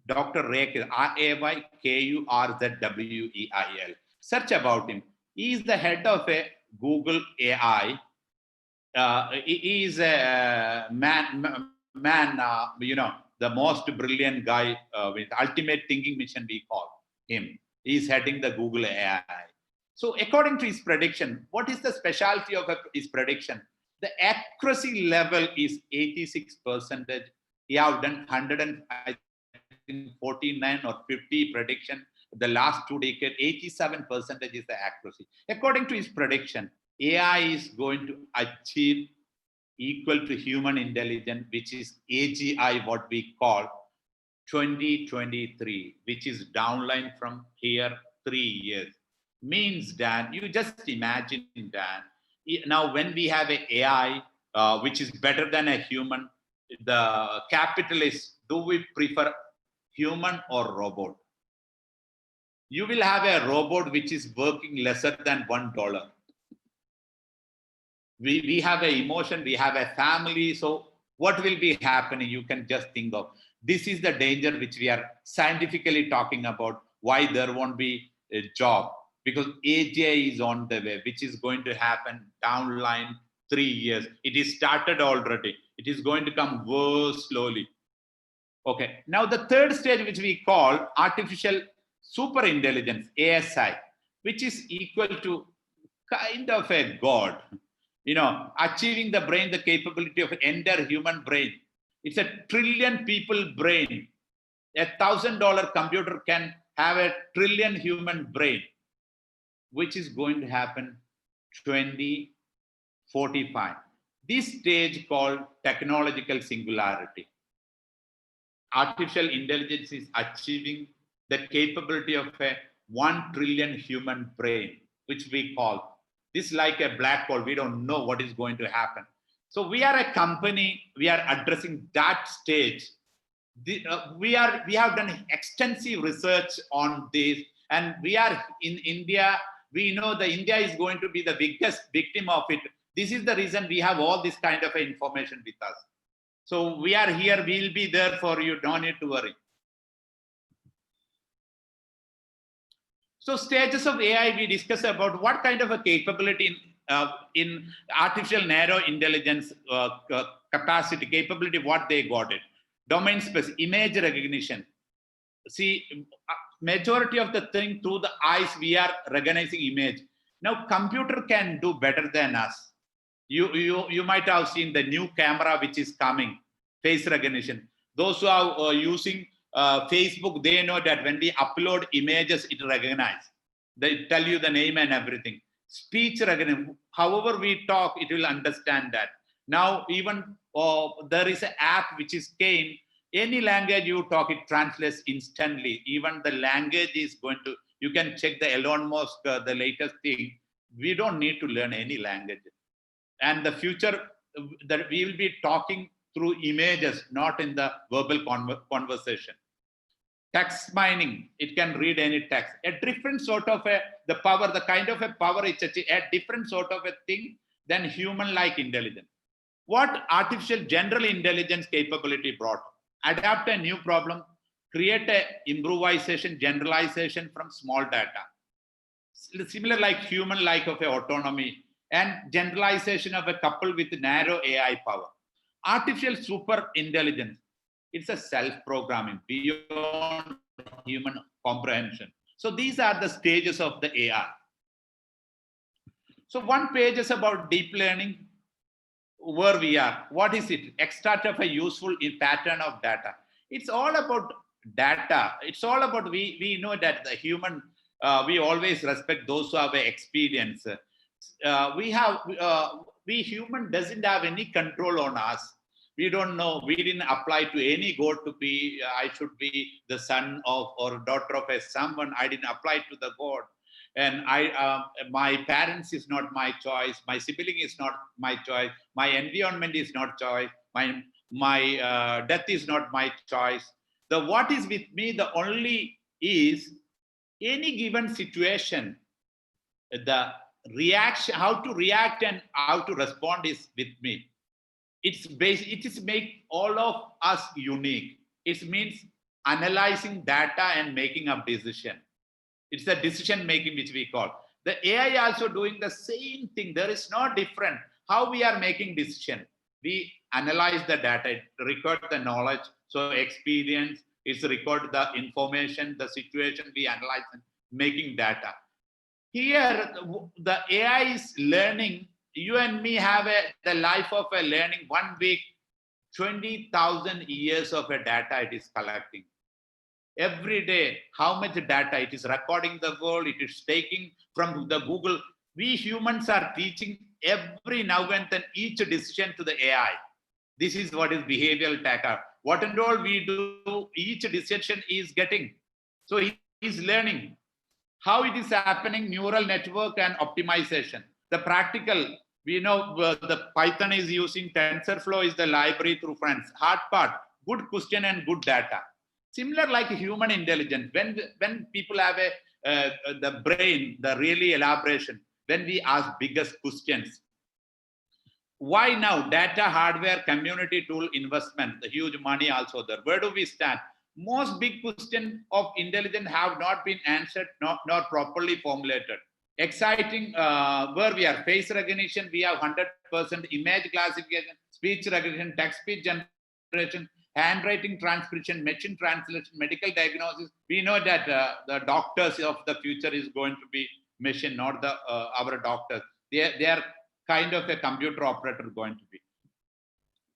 Dr. Ray, Raykurzweil. Search about him. He is the head of a Google AI. He is a man, the most brilliant guy with ultimate thinking mission, we call him. He is heading the Google AI. So according to his prediction, what is the specialty of his prediction? The accuracy level is 86%. He have done 149 or 50 prediction. The last 2 decades, 87% is the accuracy. According to his prediction, AI is going to achieve equal to human intelligence, which is AGI, what we call 2023, which is downline from here 3 years. means, Dan, you just imagine, Dan, now when we have a AI which is better than a human, the capitalists, do we prefer human or robot? You will have a robot which is working lesser than $1. We have an emotion, we have a family. So what will be happening? You can just think of. This is the danger which we are scientifically talking about, why there won't be a job, because AGI is on the way, which is going to happen down line 3 years. It is started already. It is going to come worse slowly. Okay. Now the third stage, which we call artificial super intelligence, ASI, which is equal to kind of a god. Achieving the brain, the capability of entire human brain. It's a trillion people brain. $1,000 computer can have a trillion human brain, which is going to happen 2045. This stage called technological singularity. Artificial intelligence is achieving the capability of a 1 trillion human brain, which we call this like a black hole. We don't know what is going to happen. So we are a company, we are addressing that stage. We have done extensive research on this, and we are in India. We know that India is going to be the biggest victim of it. This is the reason we have all this kind of information with us. So we are here, we'll be there for you, don't need to worry. So stages of AI, we discuss about what kind of a capability in artificial narrow intelligence capacity, capability, what they got it. Domain specific, image recognition. See, majority of the thing through the eyes, we are recognizing image. Now computer can do better than us. You might have seen the new camera which is coming, face recognition. Those who are using Facebook, they know that when we upload images, it recognizes. They tell you the name and everything. Speech recognition, however we talk, it will understand that. Now even there is an app which is came. Any language you talk, it translates instantly. Even the language is going to, you can check the Elon Musk, the latest thing. We don't need to learn any language. And the future that we will be talking through images, not in the verbal conversation. Text mining, it can read any text. A different sort of the power, the kind of a power, it's a different sort of a thing than human-like intelligence. What artificial general intelligence capability brought? Adapt a new problem, create a improvisation, generalization from small data. Similar like human-like of a autonomy, and generalization of a couple with narrow AI power. Artificial super intelligence, it's a self-programming beyond human comprehension. So these are the stages of the AI. So one page is about deep learning, where we are. What is it? Extract of a useful pattern of data. It's all about data. It's all about, we know that the human, we always respect those who have experience. We human doesn't have any control on us. We don't know. We didn't apply to any god to be. I should be the son of or daughter of a someone. I didn't apply to the god, and my parents is not my choice. My sibling is not my choice. My environment is not choice. My death is not my choice. The what is with me, the only is any given situation, the reaction, how to react and how to respond is with me. It is make all of us unique. It means analyzing data and making a decision. It's the decision making which we call. The AI also doing the same thing. There is no different. How we are making decision. We analyze the data, record the knowledge, so experience, it's record the information, the situation we analyze and making data. Here, the AI is learning. You and me have the life of a learning 1 week, 20,000 years of a data it is collecting. Every day, how much data it is recording the world, it is taking from the Google. We humans are teaching every now and then each decision to the AI. This is what is behavioral data. What and all we do, each decision is getting. So he is learning. How it is happening, neural network and optimization. The practical, we know the Python is using TensorFlow is the library through friends. Hard part, good question and good data. Similar like human intelligence, when people have the brain, the really elaboration, when we ask biggest questions. Why now? Data, hardware, community tool investment, the huge money also there. Where do we stand? Most big question of intelligence have not been answered, not properly formulated. Exciting where we are. Face recognition, we have 100%. Image classification, speech recognition, text speech generation, handwriting transcription, machine translation, medical diagnosis. We know that the doctors of the future is going to be machine, not the our doctors. They are kind of a computer operator going to be.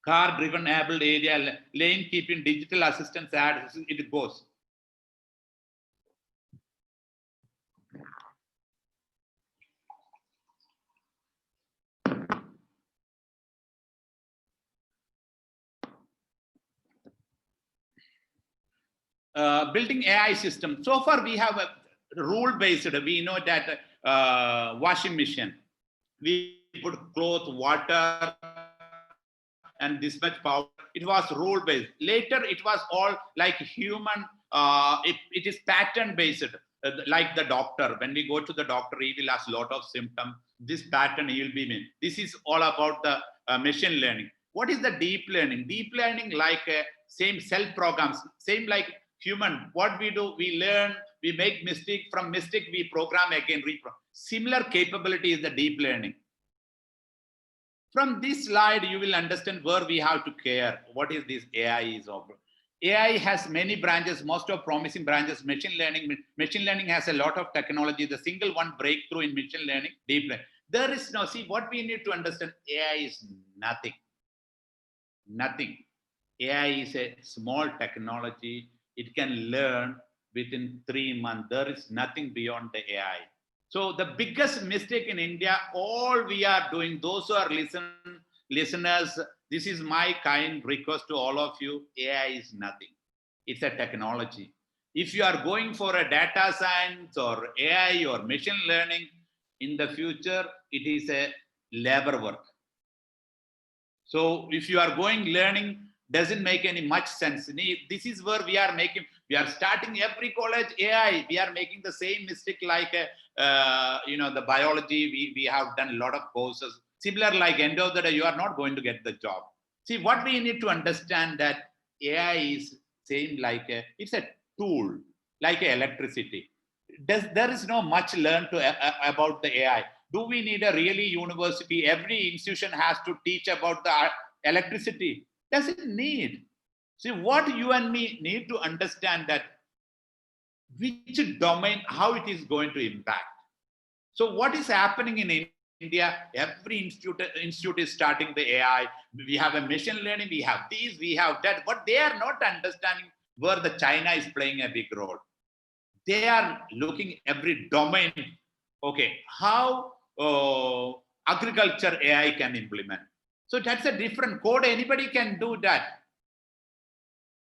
Car driven enabled area, lane keeping, digital assistance ads, it goes. Building AI system. So far, we have a rule based. We know that washing machine, we put cloth, water, and this much power. It was rule based. Later, it was all like human. It is pattern based. Like the doctor, when we go to the doctor, he will ask a lot of symptoms. This pattern he will be in. This is all about the machine learning. What is the deep learning? Deep learning like same self programs, same like human. What we do, we learn, we make mistake. From mistake, we program again, reprogram. Similar capability is the deep learning. From this slide, you will understand where we have to care. What is this AI is over? AI has many branches, most of promising branches. Machine learning has a lot of technology. The single one breakthrough in machine learning, deep learning. There is no, see, what we need to understand, AI is nothing. Nothing. AI is a small technology. It can learn within 3 months. There is nothing beyond the AI. So the biggest mistake in India, all we are doing, those who are listeners, this is my kind request to all of you. AI is nothing. It's a technology. If you are going for a data science or AI or machine learning, in the future, it is a labor work. So if you are going learning, doesn't make any much sense. This is where we are starting every college AI. We are making the same mistake like, the biology. We have done a lot of courses. Similar like end of the day, you are not going to get the job. See, what we need to understand that AI is same like it's a tool, like electricity. There is no much learned about the AI. Do we need a really university? Every institution has to teach about the electricity. Does it need? See, what you and me need to understand that which domain, how it is going to impact. So what is happening in India? Every institute is starting the AI. We have a machine learning, we have these, we have that, but they are not understanding where the China is playing a big role. They are looking every domain. Okay, how agriculture AI can implement. So that's a different code. Anybody can do that.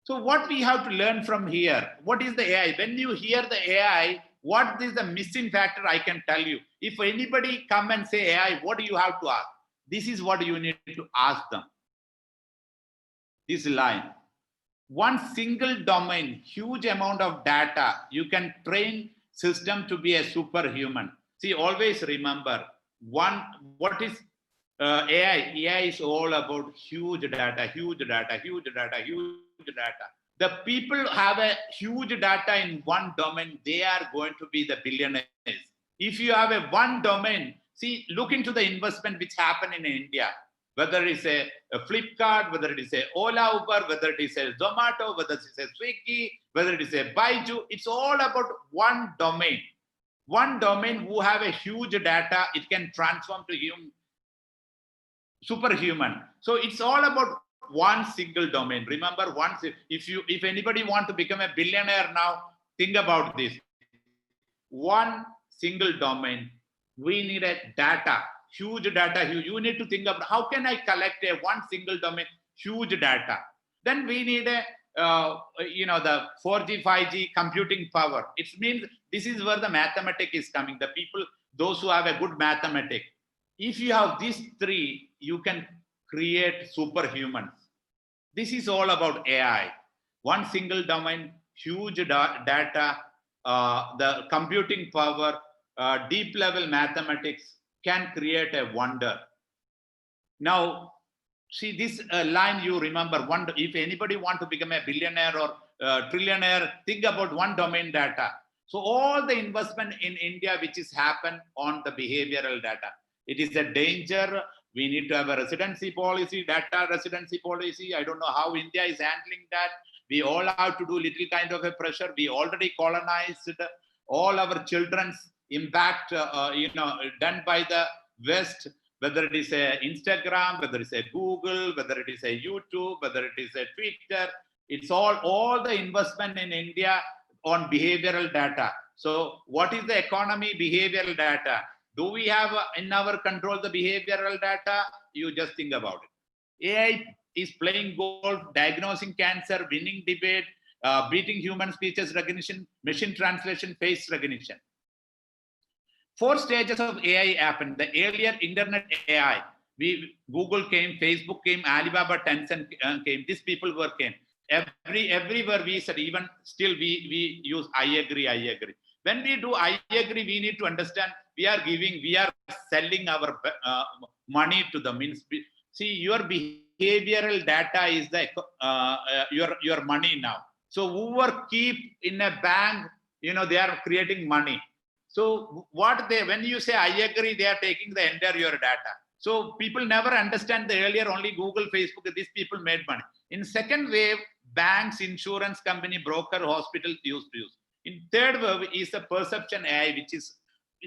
So what we have to learn from here, what is the AI? When you hear the AI, what is the missing factor? I can tell you. If anybody come and say AI, what do you have to ask? This is what you need to ask them. This line. One single domain, huge amount of data, you can train system to be a superhuman. See, always remember, what is AI? AI is all about huge data, huge data, huge data, huge data. The people have a huge data in one domain, they are going to be the billionaires. If you have a one domain, see, look into the investment which happened in India. Whether it's a Flipkart, whether it is a Ola Uber, whether it is a Zomato, whether it is a Swiggy, whether it is a Baiju, it's all about one domain. One domain who have a huge data, it can transform to superhuman. So it's all about one single domain. Remember, once if anybody want to become a billionaire now, think about this. One single domain. We need a data, huge data. You need to think about how can I collect a one single domain, huge data. Then we need a the 4G, 5G computing power. It means this is where the mathematics is coming. The people, those who have a good mathematics, if you have these three, you can create superhumans. This is all about AI. One single domain, huge data, the computing power, deep level mathematics can create a wonder. Now, see this line you remember. If anybody want to become a billionaire or trillionaire, think about one domain data. So all the investment in India which is happen on the behavioral data, it is a danger. We need to have a residency policy, data residency policy. I don't know how India is handling that. We all have to do little kind of a pressure. We already colonized all our children's impact, done by the West, whether it is a Instagram, whether it's a Google, whether it is a YouTube, whether it is a Twitter. It's all the investment in India on behavioral data. So what is the economy behavioral data? Do we have in our control the behavioral data? You just think about it. AI is playing golf, diagnosing cancer, winning debate, beating human speeches recognition, machine translation, face recognition. 4 stages of AI happened. The earlier internet AI, Google came, Facebook came, Alibaba, Tencent came. These people were came. Everywhere we said, even still we use I agree, I agree. When we do I agree, we need to understand we are selling our money to them. Means, see, your behavioral data is the your money now. So whoever keep in a bank, they are creating money. So when you say I agree, they are taking the entire your data. So people never understand the earlier only Google, Facebook, these people made money. In second wave, banks, insurance company, broker, hospitals used to use. In third wave is the perception AI,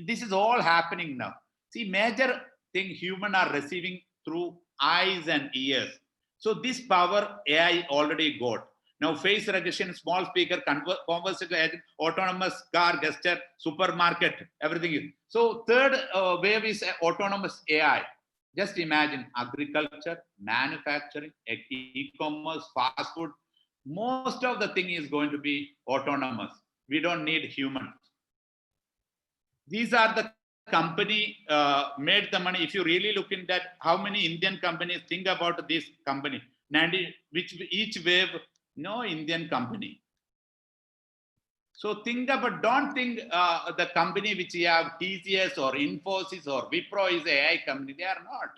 this is all happening now. See, major thing human are receiving through eyes and ears. So this power AI already got. Now, face recognition, small speaker, conversational agent, autonomous car, gesture, supermarket, everything is. So, third wave is autonomous AI. Just imagine agriculture, manufacturing, e-commerce, fast food. Most of the thing is going to be autonomous. We don't need humans. These are the company made the money. If you really look in that, how many Indian companies think about this company? 90, which each wave, no Indian company. So think about, don't think the company which you have TCS or Infosys or Wipro is AI company. They are not.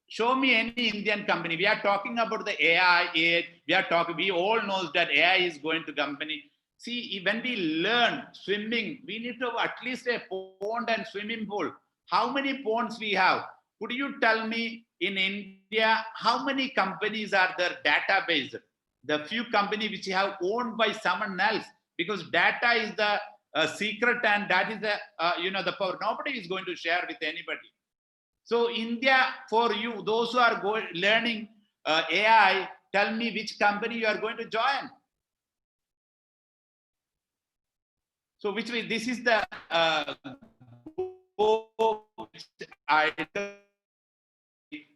Show me any Indian company. We are talking about the AI. We all know that AI is going to company. See, when we learn swimming, we need to have at least a pond and swimming pool. How many ponds we have? Could you tell me in India, how many companies are there database? The few companies which have owned by someone else, because data is the secret and that is the, the power. Nobody is going to share with anybody. So India, for you, those who are learning AI, tell me which company you are going to join. So this is the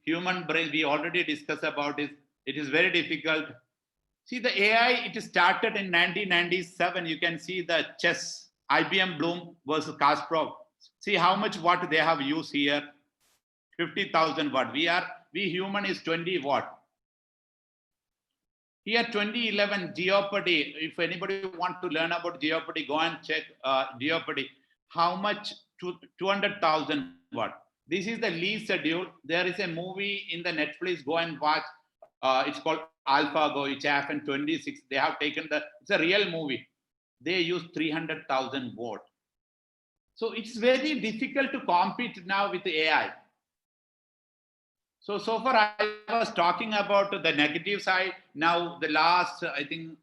human brain. We already discussed about it. It is very difficult. See, the AI, it started in 1997. You can see the chess, IBM Bloom versus Kasparov. See how much watt they have used here. 50,000 watt. We human is 20 watt. Here 2011 Jeopardy. If anybody want to learn about Jeopardy, go and check Jeopardy. How much? 200,000 watt. This is the least schedule. There is a movie in the Netflix. Go and watch. It's called AlphaGo. It's happened 26. They have taken it's a real movie. They use 300,000 watt. So it's very difficult to compete now with AI. So far I was talking about the negative side. Now the last, I think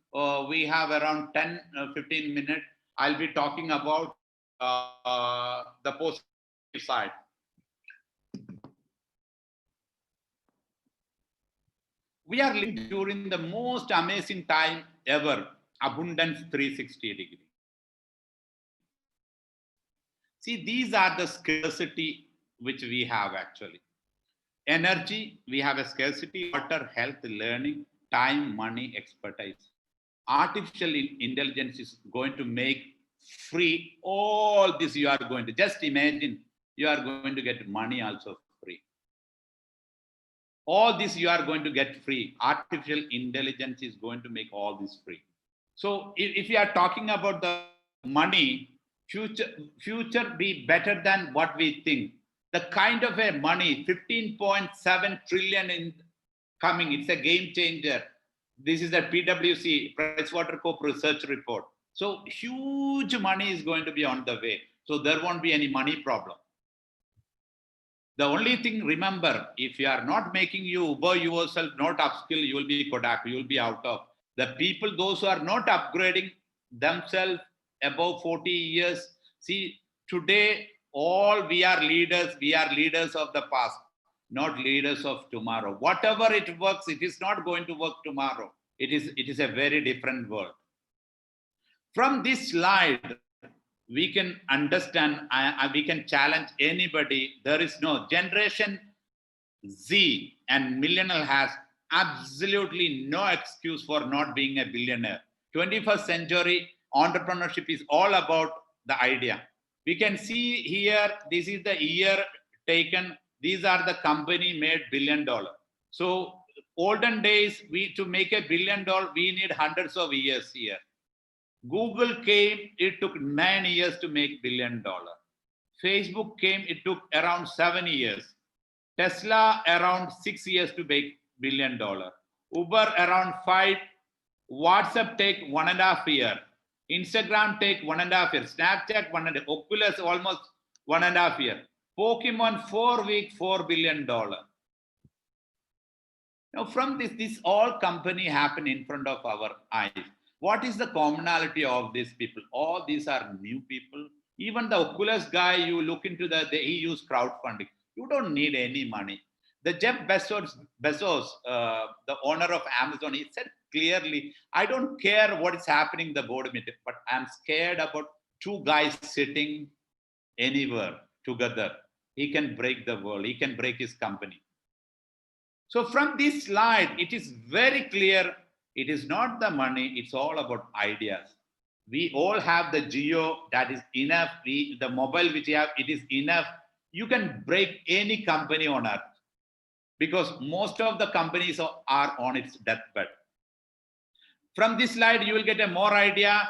we have around 10, 15 minutes. I'll be talking about the positive side. We are living during the most amazing time ever, abundance 360 degree. See, these are the scarcity which we have actually. Energy, we have a scarcity, water, health, learning, time, money, expertise. Artificial intelligence is going to make free all this. You are going to just imagine you are going to get money also free. All this you are going to get free. Artificial intelligence is going to make all this free. So if you are talking about the money, future be better than what we think. The kind of a money, 15.7 trillion in coming, it's a game changer. This is the PwC, PricewaterhouseCoopers research report. So huge money is going to be on the way. So there won't be any money problem. The only thing, remember, if you are not making you Uber yourself, not upskill, you will be Kodak, you will be out of. The people, those who are not upgrading themselves above 40 years, see, today, all we are leaders of the past, not leaders of tomorrow. Whatever it works, it is not going to work tomorrow. It is a very different world. From this slide, we can understand, we can challenge anybody. There is no generation Z and millennial has absolutely no excuse for not being a billionaire. 21st century entrepreneurship is all about the idea. We can see here, this is the year taken. These are the company made $1 billion. So olden days, to make $1 billion, we need hundreds of years here. Google came, it took 9 years to make $1 billion. Facebook came, it took around 7 years. Tesla around 6 years to make $1 billion. Uber around 5. WhatsApp take 1.5 years. Instagram take 1.5 years. Snapchat 1.5. Oculus almost 1.5 years. Pokemon 4 weeks, $4 billion. Now from this all company happen in front of our eyes. What is the commonality of these people? All these are new people. Even the Oculus guy, you look into he used crowdfunding. You don't need any money. The Jeff Bezos, the owner of Amazon, he said clearly, I don't care what is happening in the board meeting, but I'm scared about two guys sitting anywhere together. He can break the world. He can break his company. So from this slide, it is very clear. It is not the money. It's all about ideas. We all have the geo that is enough. The mobile which you have, it is enough. You can break any company on earth because most of the companies are on its deathbed. From this slide, you will get a more idea.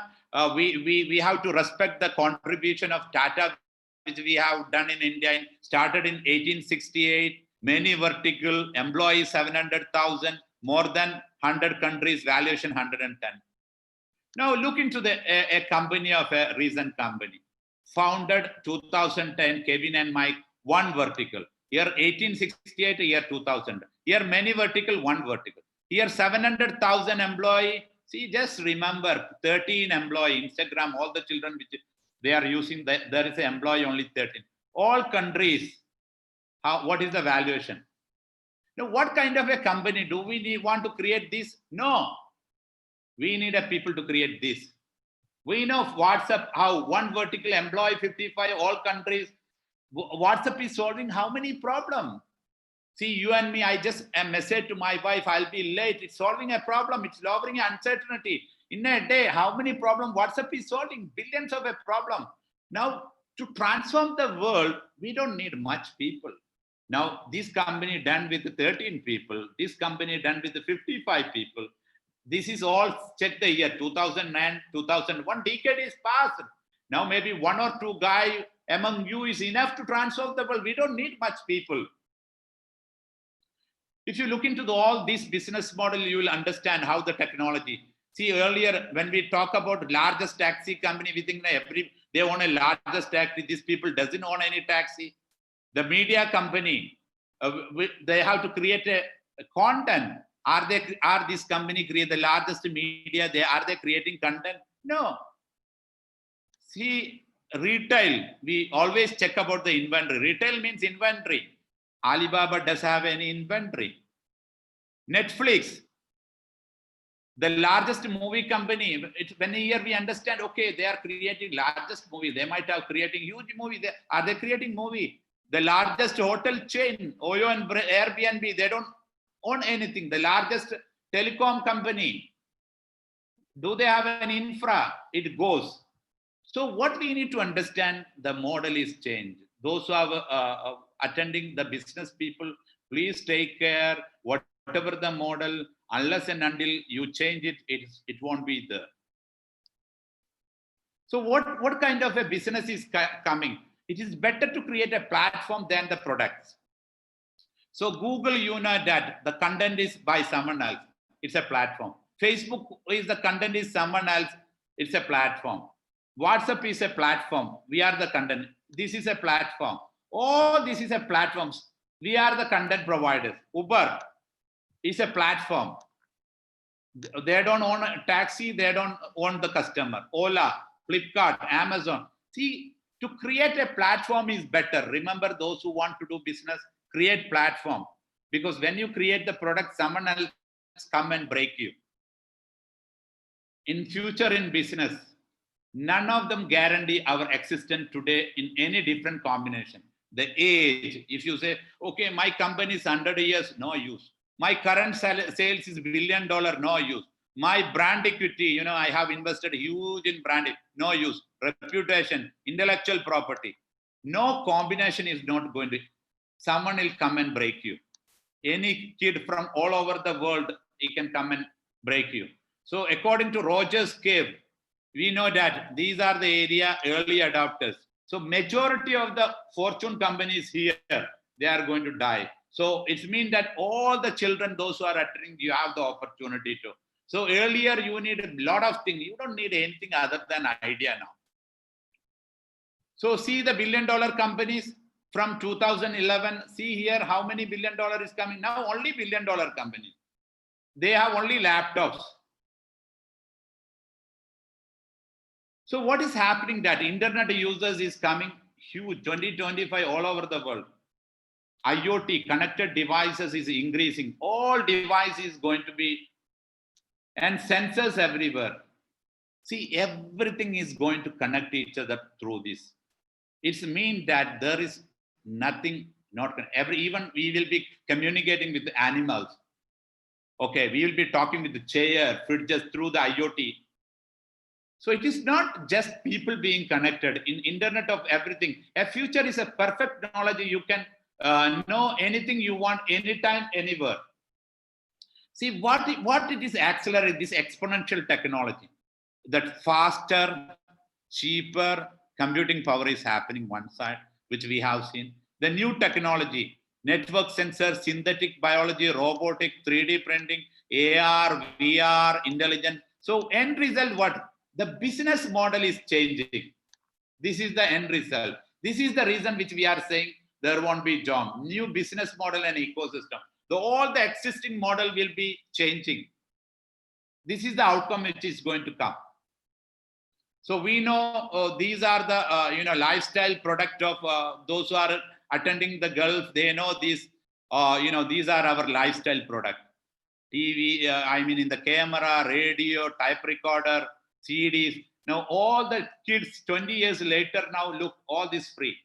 We have to respect the contribution of Tata, which we have done in India. Started in 1868. Many vertical, employees 700,000, more than 100 countries, valuation 110. Now look into a company of a recent company. Founded 2010, Kevin and Mike, one vertical. Here 1868, year 2000. Here many vertical, one vertical. Here 700,000 employee. See, just remember 13 employee. Instagram, all the children which they are using, there is an employee only 13. All countries. What is the valuation? Now, what kind of a company do we want to create this? No. We need a people to create this. We know WhatsApp, how one vertical employee 55, all countries. WhatsApp is solving how many problems? See, you and me, I just a message to my wife, I'll be late. It's solving a problem. It's lowering uncertainty. In a day, how many problems WhatsApp is solving? Billions of a problem. Now, to transform the world, we don't need much people. Now, this company done with 13 people, this company done with 55 people. This is all, check the year, 2009, 2001, decade is passed. Now maybe one or two guys among you is enough to transform the world. We don't need much people. If you look into all this business model, you will understand how the technology. See, earlier when we talk about largest taxi company, we think they own a largest taxi. These people doesn't own any taxi. The media company, they have to create a content. Are this company create the largest media? Are they creating content? No. See, retail, we always check about the inventory. Retail means inventory. Alibaba does have any inventory. Netflix, the largest movie company. When here we understand, okay, they are creating largest movie. They might have creating huge movie. Are they creating movie? The largest hotel chain, Oyo and Airbnb, they don't own anything. The largest Telecom company, do they have an infra? It goes. So what we need to understand, the model is changed. Those who are attending, the business people, please take care. Whatever the model, unless and until you change it, it won't be there. So what kind of a business is coming? It is better to create a platform than the products. So Google, you know that the content is by someone else. It's a platform. Facebook is the content is someone else. It's a platform. WhatsApp is a platform. We are the content. This is a platform. All this is a platforms. We are the content providers. Uber is a platform. They don't own a taxi. They don't own the customer. Ola, Flipkart, Amazon. See, to create a platform is better. Remember, those who want to do business, create platform. Because when you create the product, someone else come and break you. In future, in business, none of them guarantee our existence today in any different combination. The age, if you say, okay, my company is 100 years, no use. My current sales is $1 billion, no use. My brand equity, I have invested huge in brand, no use. Reputation, intellectual property. No combination is not going to, someone will come and break you. Any kid from all over the world, he can come and break you. So according to Rogers Cave, we know that these are the area early adopters. So majority of the fortune companies here, they are going to die. So it means that all the children, those who are attending, you have the opportunity to. So earlier you need a lot of things. You don't need anything other than idea now. So see the $1 billion companies from 2011. See here how many $1 billion is coming now. Only $1 billion companies. They have only laptops. So what is happening that internet users is coming huge, 2025 all over the world. IoT, connected devices is increasing. All devices is going to be, and sensors everywhere. See, everything is going to connect each other through this. It means that there is nothing, even we will be communicating with animals. Okay, we will be talking with the chair, fridges through the IoT. So it is not just people being connected in internet of everything. A future is a perfect technology. You can know anything you want, anytime, anywhere. See what it is accelerate this exponential technology. That faster, cheaper computing power is happening one side, which we have seen. The new technology, network sensors, synthetic biology, robotic, 3D printing, AR, VR, intelligence. So end result, what? The business model is changing. This is the end result. This is the reason which we are saying there won't be job. New business model and ecosystem. All the existing model will be changing. This is the outcome which is going to come. So we know these are the lifestyle product of those who are attending the Gulf. They know these these are our lifestyle product. TV, in the camera, radio, type recorder, CDs. Now all the kids 20 years later now look all this free.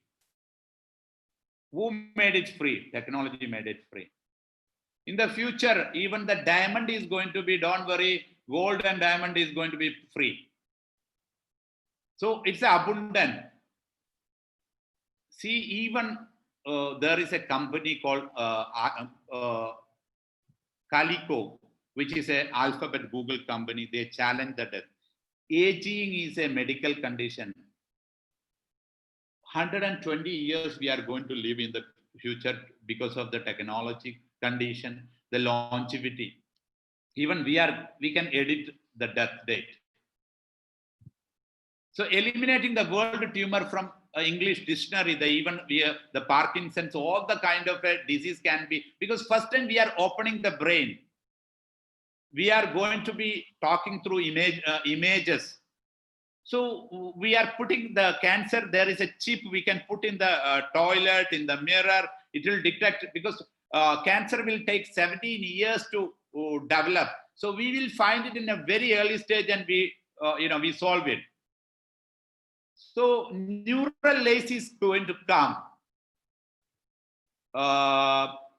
Who made it free? Technology made it free. In the future, even the diamond is going to be, don't worry, gold and diamond is going to be free. So it's abundant. See, even there is a company called Calico, which is an alphabet Google company. They challenge the death. Aging is a medical condition. 120 years we are going to live in the future because of the technology condition, the longevity. Even we can edit the death date. So eliminating the word tumor from English dictionary, the Parkinson's, all the kind of a disease can be, because first time we are opening the brain. We are going to be talking through images. So we are putting the cancer, there is a chip we can put in the toilet, in the mirror, it will detect, because cancer will take 17 years to develop. So we will find it in a very early stage and we solve it. So neural lace is going to come.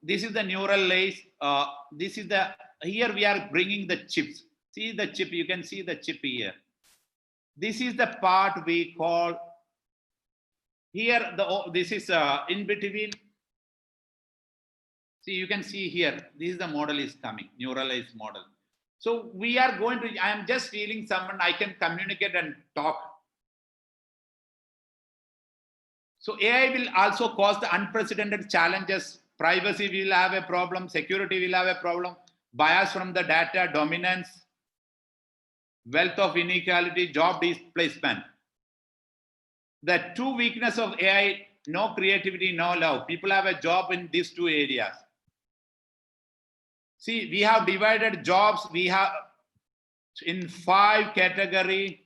This is the neural lace. This is the here we are bringing the chips. See the chip, you can see the chip here. This is the part we call here, this is in between. See, you can see here, this is the model is coming, neuralized model. So we are going to, I am just feeling someone, I can communicate and talk. So AI will also cause the unprecedented challenges. Privacy will have a problem, security will have a problem, bias from the data, dominance, wealth of inequality, job displacement. The two weakness of AI, no creativity, no love. People have a job in these two areas. See, we have divided jobs, we have in 5 category: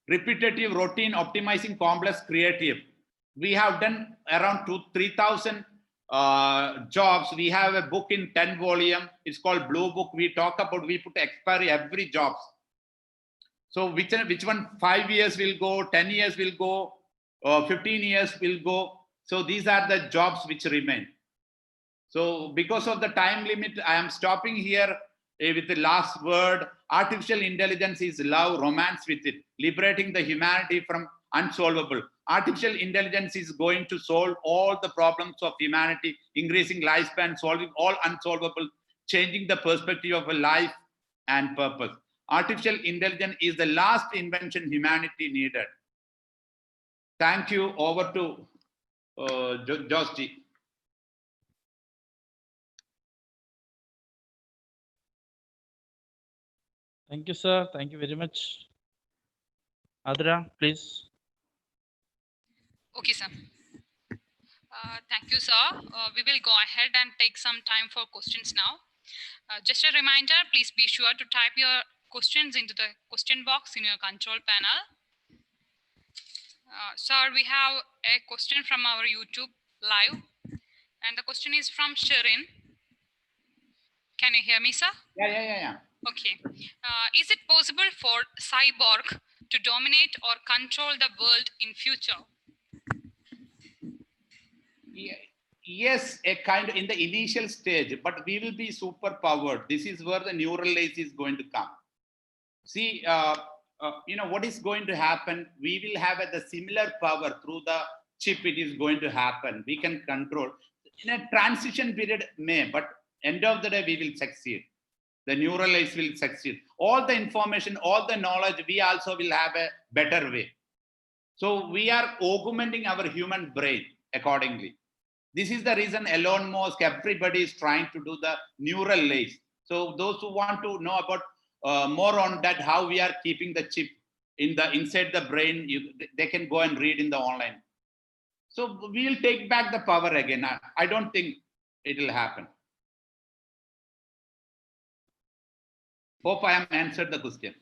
repetitive, routine, optimizing, complex, creative. We have done around 3,000 jobs. We have a book in 10 volume. It's called Blue Book. We talk about, we put expiry every jobs. So which one 5 years will go, 10 years will go, 15 years will go. So these are the jobs which remain. So because of the time limit, I am stopping here with the last word. Artificial intelligence is love, romance with it, liberating the humanity from unsolvable. Artificial intelligence is going to solve all the problems of humanity, increasing lifespan, solving all unsolvable, changing the perspective of a life and purpose. Artificial intelligence is the last invention humanity needed. Thank you. Over to Josh. Thank you, sir. Thank you very much. Adra, please. Okay, sir. Thank you, sir. We will go ahead and take some time for questions now. Just a reminder, please be sure to type your questions into the question box in your control panel. Sir, we have a question from our YouTube live, and the question is from Shirin. Can you hear me, sir? Yeah. Okay. Is it possible for cyborg to dominate or control the world in future? Yes, a kind of in the initial stage, but we will be super powered. This is where the neural lace is going to come. See, what is going to happen? We will have the similar power through the chip. It is going to happen. We can control in a transition period, but end of the day, we will succeed. The neural lace will succeed. All the information, all the knowledge, we also will have a better way. So we are augmenting our human brain accordingly. This is the reason Elon Musk, everybody is trying to do the neural lace. So those who want to know about more on that, how we are keeping the chip inside the brain, they can go and read in the online. So we will take back the power again. I don't think it will happen. Hope I have answered the question.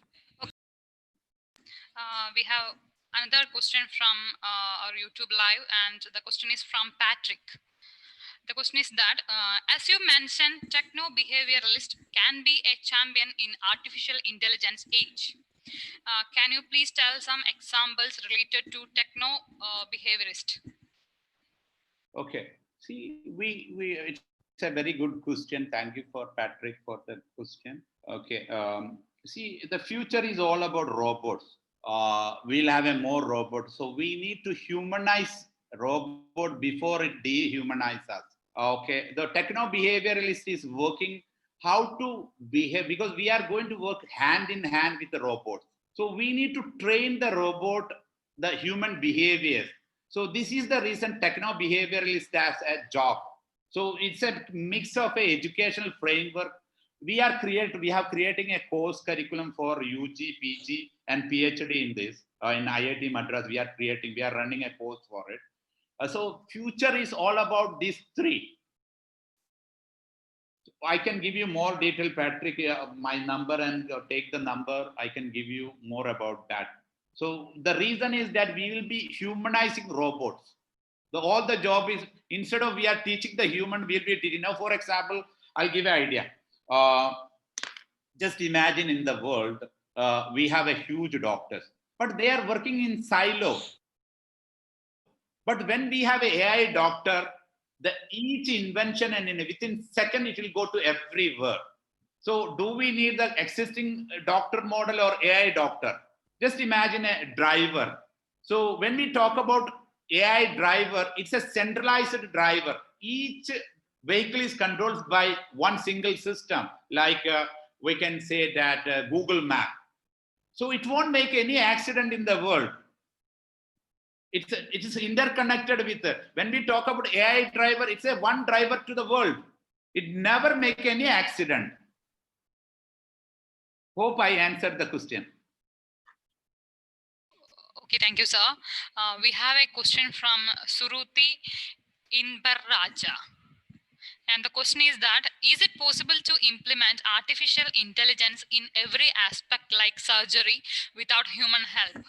We have another question from our YouTube live, and the question is from Patrick. The question is that, as you mentioned, techno-behavioralist can be a champion in artificial intelligence age. Can you please tell some examples related to techno-behaviorist? Okay. See, it's a very good question. Thank you for Patrick for the question. Okay. See, the future is all about robots. We'll have a more robots. So we need to humanize robot before it dehumanize us. Okay. The techno-behavioralist is working how to behave, because we are going to work hand in hand with the robots. So we need to train the robot, the human behavior. So this is the reason techno-behavioralist as a job. So it's a mix of a educational framework. We have creating a course curriculum for UG, PG, and PhD in this. In IIT Madras, we are running a course for it. So future is all about these three. I can give you more detail, Patrick, my number, and take the number. I can give you more about that. So the reason is that we will be humanizing robots. All the job is, instead of we are teaching the human, we'll be teaching. Now, for example, I'll give an idea. Just imagine in the world, we have a huge doctors, but they are working in silo. But when we have an AI doctor, the each invention, and within second it will go to everywhere. So do we need the existing doctor model or AI doctor? Just imagine a driver. So when we talk about AI driver, it's a centralized driver. Each vehicle is controlled by one single system, like we can say that Google Map. So it won't make any accident in the world. It is interconnected with when we talk about AI driver, it's a one driver to the world. It never make any accident. Hope I answered the question. Okay, thank you, sir. We have a question from Suruti Inbarraja. And the question is that, is it possible to implement artificial intelligence in every aspect like surgery without human help?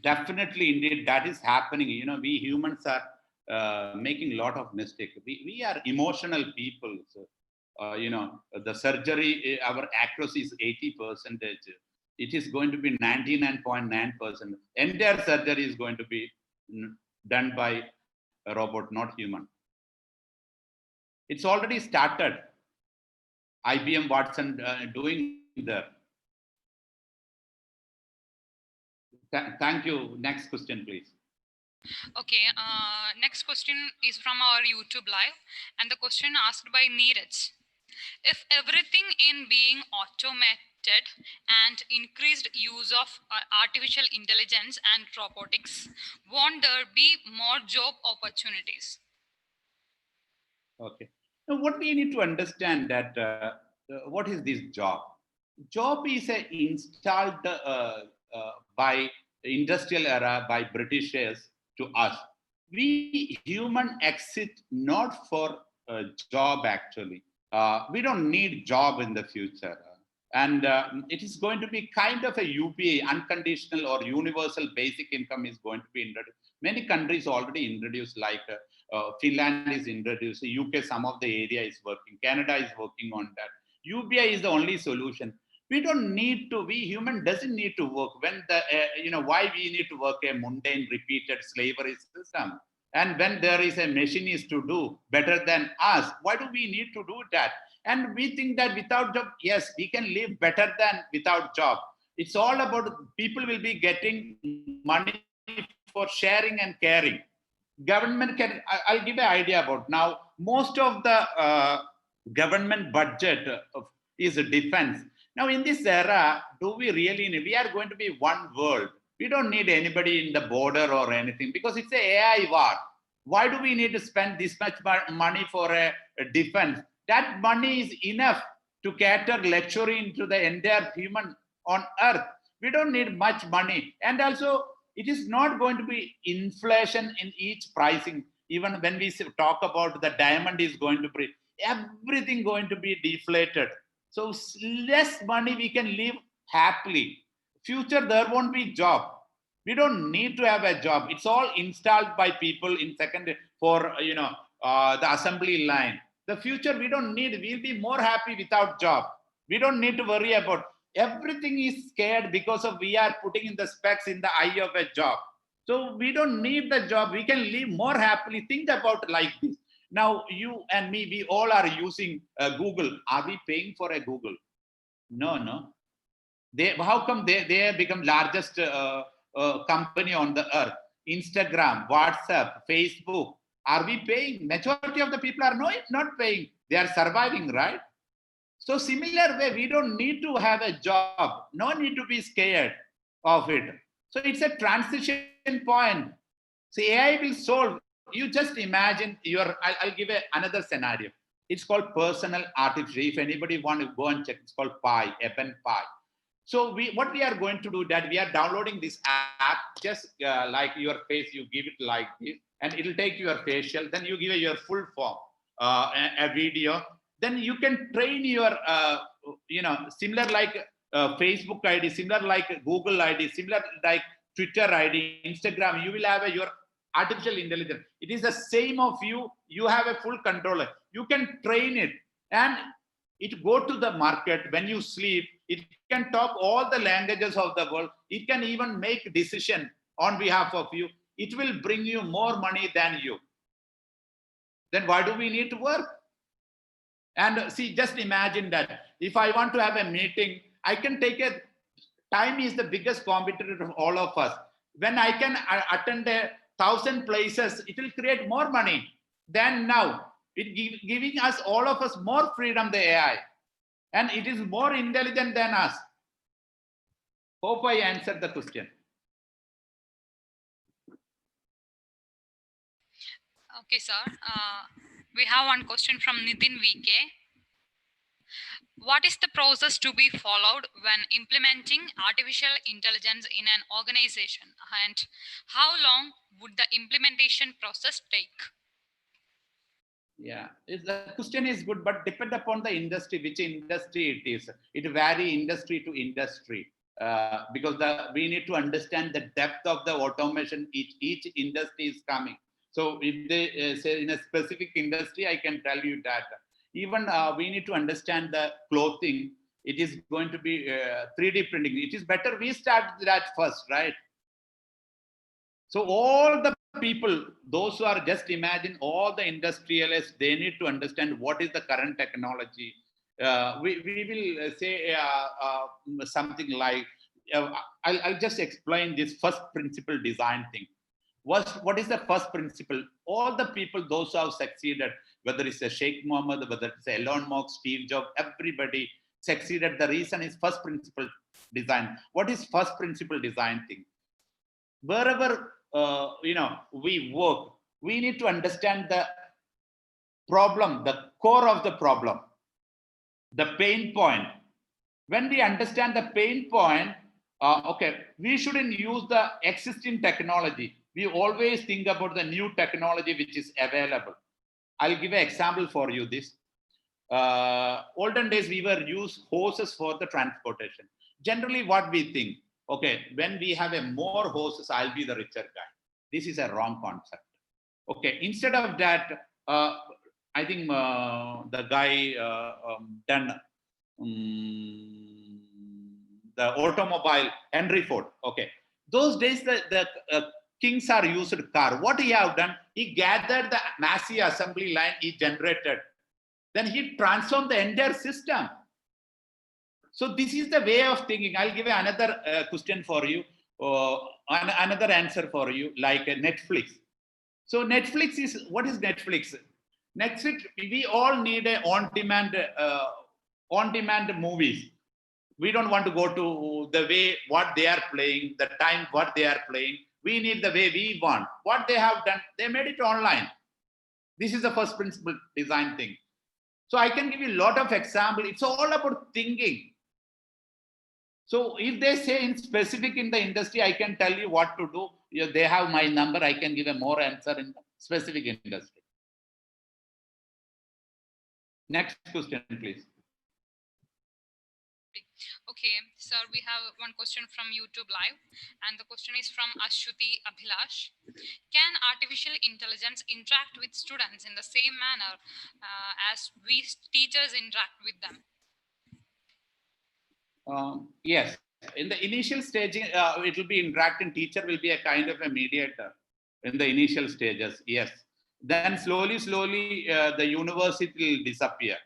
Definitely, indeed, that is happening. We humans are making a lot of mistakes. We are emotional people. So, the surgery, our accuracy is 80%. It is going to be 99.9%. Entire surgery is going to be done by a robot, not human. It's already started. IBM Watson doing there. Thank you. Next question, please. Okay, next question is from our YouTube live, and the question asked by Neeraj. If everything in being automated and increased use of artificial intelligence and robotics, won't there be more job opportunities? Okay. Now, what we need to understand that what is this job? Job is installed by industrial era by Britishers to us. We human exist not for a job actually. We don't need job in the future. And it is going to be kind of a UPA, unconditional or universal basic income is going to be introduced. Many countries already introduced, like Finland is introduced, UK, some of the area is working, Canada is working on that. UBI is the only solution. We don't need to, we human doesn't need to work. When the, why we need to work a mundane, repeated slavery system? And when there is a machinist to do better than us, why do we need to do that? And we think that without job, yes, we can live better than without job. It's all about people will be getting money for sharing and caring. Government can, I'll give an idea about now, most of the government budget is defense. Now in this era, do we really need, we are going to be one world. We don't need anybody in the border or anything because it's an AI war. Why do we need to spend this much money for a defense? That money is enough to cater luxury into the entire human on earth. We don't need much money. And also, it is not going to be inflation in each pricing. Even when we talk about the diamond is going to be, everything going to be deflated. So less money we can live happily. Future there won't be job. We don't need to have a job. It's all installed by people in second for the assembly line. The future we don't need. We'll be more happy without job. We don't need to worry about everything is scared because of we are putting in the specs in the eye of a job. So we don't need the job. We can live more happily. Think about like this. Now you and me, we all are using Google. Are we paying for a Google? No. How come they have become largest company on the earth? Instagram, WhatsApp, Facebook. Are we paying? Majority of the people are not paying. They are surviving, right? So similar way, we don't need to have a job. No need to be scared of it. So it's a transition point. So AI will solve. You just imagine I'll give another scenario. It's called personal artificial. If anybody want to go and check, it's called Pi, Eben Pi. So what we are going to do that we are downloading this app, just like your face, you give it like this, and it'll take your facial. Then you give it your full form, a video. Then you can train your, similar like Facebook ID, similar like Google ID, similar like Twitter ID, Instagram. You will have your artificial intelligence. It is the same of you. You have a full controller. You can train it, and it go to the market when you sleep. It can talk all the languages of the world. It can even make decision on behalf of you. it will bring you more money than you. Then why do we need to work? And see, just imagine that if I want to have a meeting, I can take a time is the biggest competitor of all of us. When I can attend 1,000 places, it will create more money than now. Giving us all of us more freedom, the AI, and it is more intelligent than us. Hope I answered the question. Okay, sir. We have one question from Nitin VK. What is the process to be followed when implementing artificial intelligence in an organization? And how long would the implementation process take? Yeah, the question is good, but depend upon the industry, which industry it is. It vary industry to industry because we need to understand the depth of the automation each industry is coming. So if they say in a specific industry, I can tell you that. Even we need to understand the clothing. It is going to be 3D printing. It is better we start that first, right? So all the people, those who are just imagine all the industrialists, they need to understand what is the current technology. We will say something like, I'll just explain this first principle design thing. What is the first principle? All the people, those who have succeeded, whether it's a Sheikh Mohammed, whether it's Elon Musk, Steve Jobs, everybody succeeded. The reason is first principle design. What is first principle design thing? Wherever we work, we need to understand the problem, the core of the problem, the pain point. When we understand the pain point, okay, we shouldn't use the existing technology. We always think about the new technology which is available. I'll give an example for you. This olden days we were use horses for the transportation. Generally, what we think, okay, when we have a more horses, I'll be the richer guy. This is a wrong concept. Okay, instead of that, I think the guy done the automobile, Henry Ford. Okay, those days the kings are used car. What he have done? He gathered the massive assembly line he generated. Then he transformed the entire system. So this is the way of thinking. I'll give another question for you, another answer for you, like Netflix. So Netflix is, what is Netflix? Netflix, we all need a on-demand movies. We don't want to go to the way what they are playing, the time what they are playing. We need the way we want. What they have done, they made it online. This is the first principle design thing. So I can give you a lot of examples. It's all about thinking. So if they say in specific in the industry, I can tell you what to do. They have my number. I can give a more answer in the specific industry. Next question, please. Okay, sir, we have one question from YouTube Live, and the question is from Ashwati Abhilash. Can artificial intelligence interact with students in the same manner as we teachers interact with them? Yes. In the initial stage, it will be interacting. Teacher will be a kind of a mediator in the initial stages. Yes. Then slowly, the university will disappear.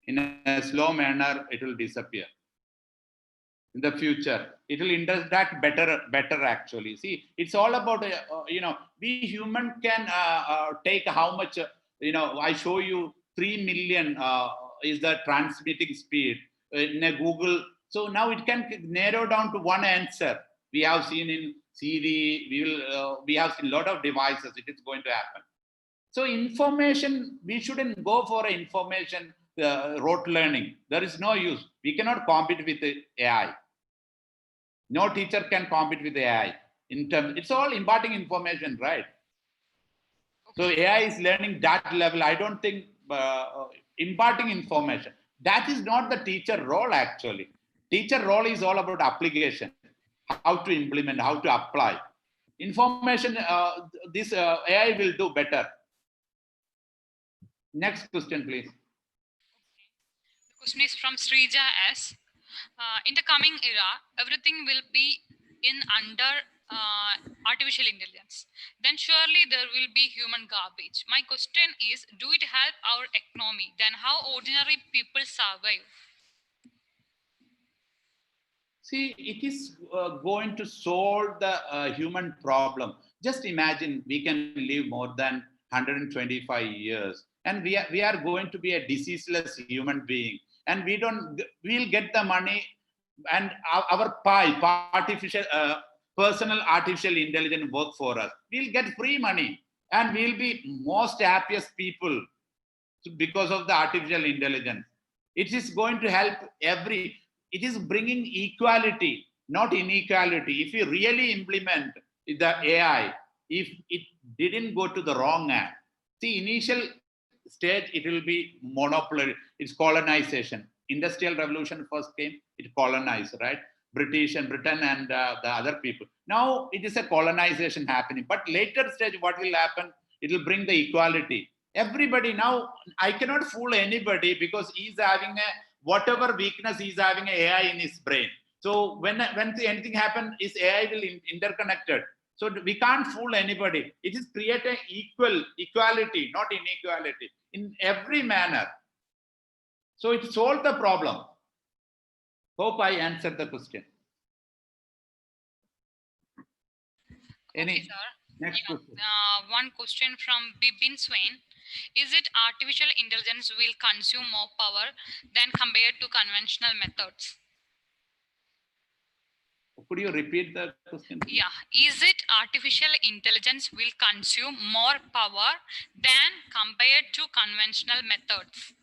In a slow manner, it will disappear. In the future, it will interact better actually. See, it's all about we human can take how much I show you 3 million is the transmitting speed in a Google. So now it can narrow down to one answer. We have seen in Siri, we have seen a lot of devices. It is going to happen. So information, we shouldn't go for information rote learning. There is no use. We cannot compete with the AI. No teacher can compete with AI. It's all imparting information, right? So AI is learning that level. I don't think imparting information. That is not the teacher role actually. Teacher role is all about application, how to implement, how to apply. Information, this AI will do better. Next question, please. The question is from Srija S. In the coming era, everything will be in under artificial intelligence, then surely there will be human garbage. My question is, do it help our economy? Then how ordinary people survive? See, it is going to solve the human problem. Just imagine we can live more than 125 years, and we are going to be a diseaseless human being, and we'll get the money, and our artificial personal artificial intelligence work for us. We'll get free money, and we'll be most happiest people because of the artificial intelligence. It is going to help every, it is bringing equality, not inequality. If you really implement the AI, if it didn't go to the wrong hand, see, initial stage, it will be monopoly, it's colonization. Industrial revolution first came, it colonized, right? British and Britain and the other people. Now it is a colonization happening. But later stage, what will happen? It will bring the equality. Everybody now, I cannot fool anybody because he's having a whatever weakness he's having a AI in his brain. So when anything happens, his AI will interconnected. So we can't fool anybody. It is creating equality, not inequality, in every manner. So it solved the problem. Hope I answered the question. Any Okay, sir. next Yeah. question? One question from Bibin Swain. Is it artificial intelligence will consume more power than compared to conventional methods? Could you repeat the question, please? Yeah. Is it artificial intelligence will consume more power than compared to conventional methods?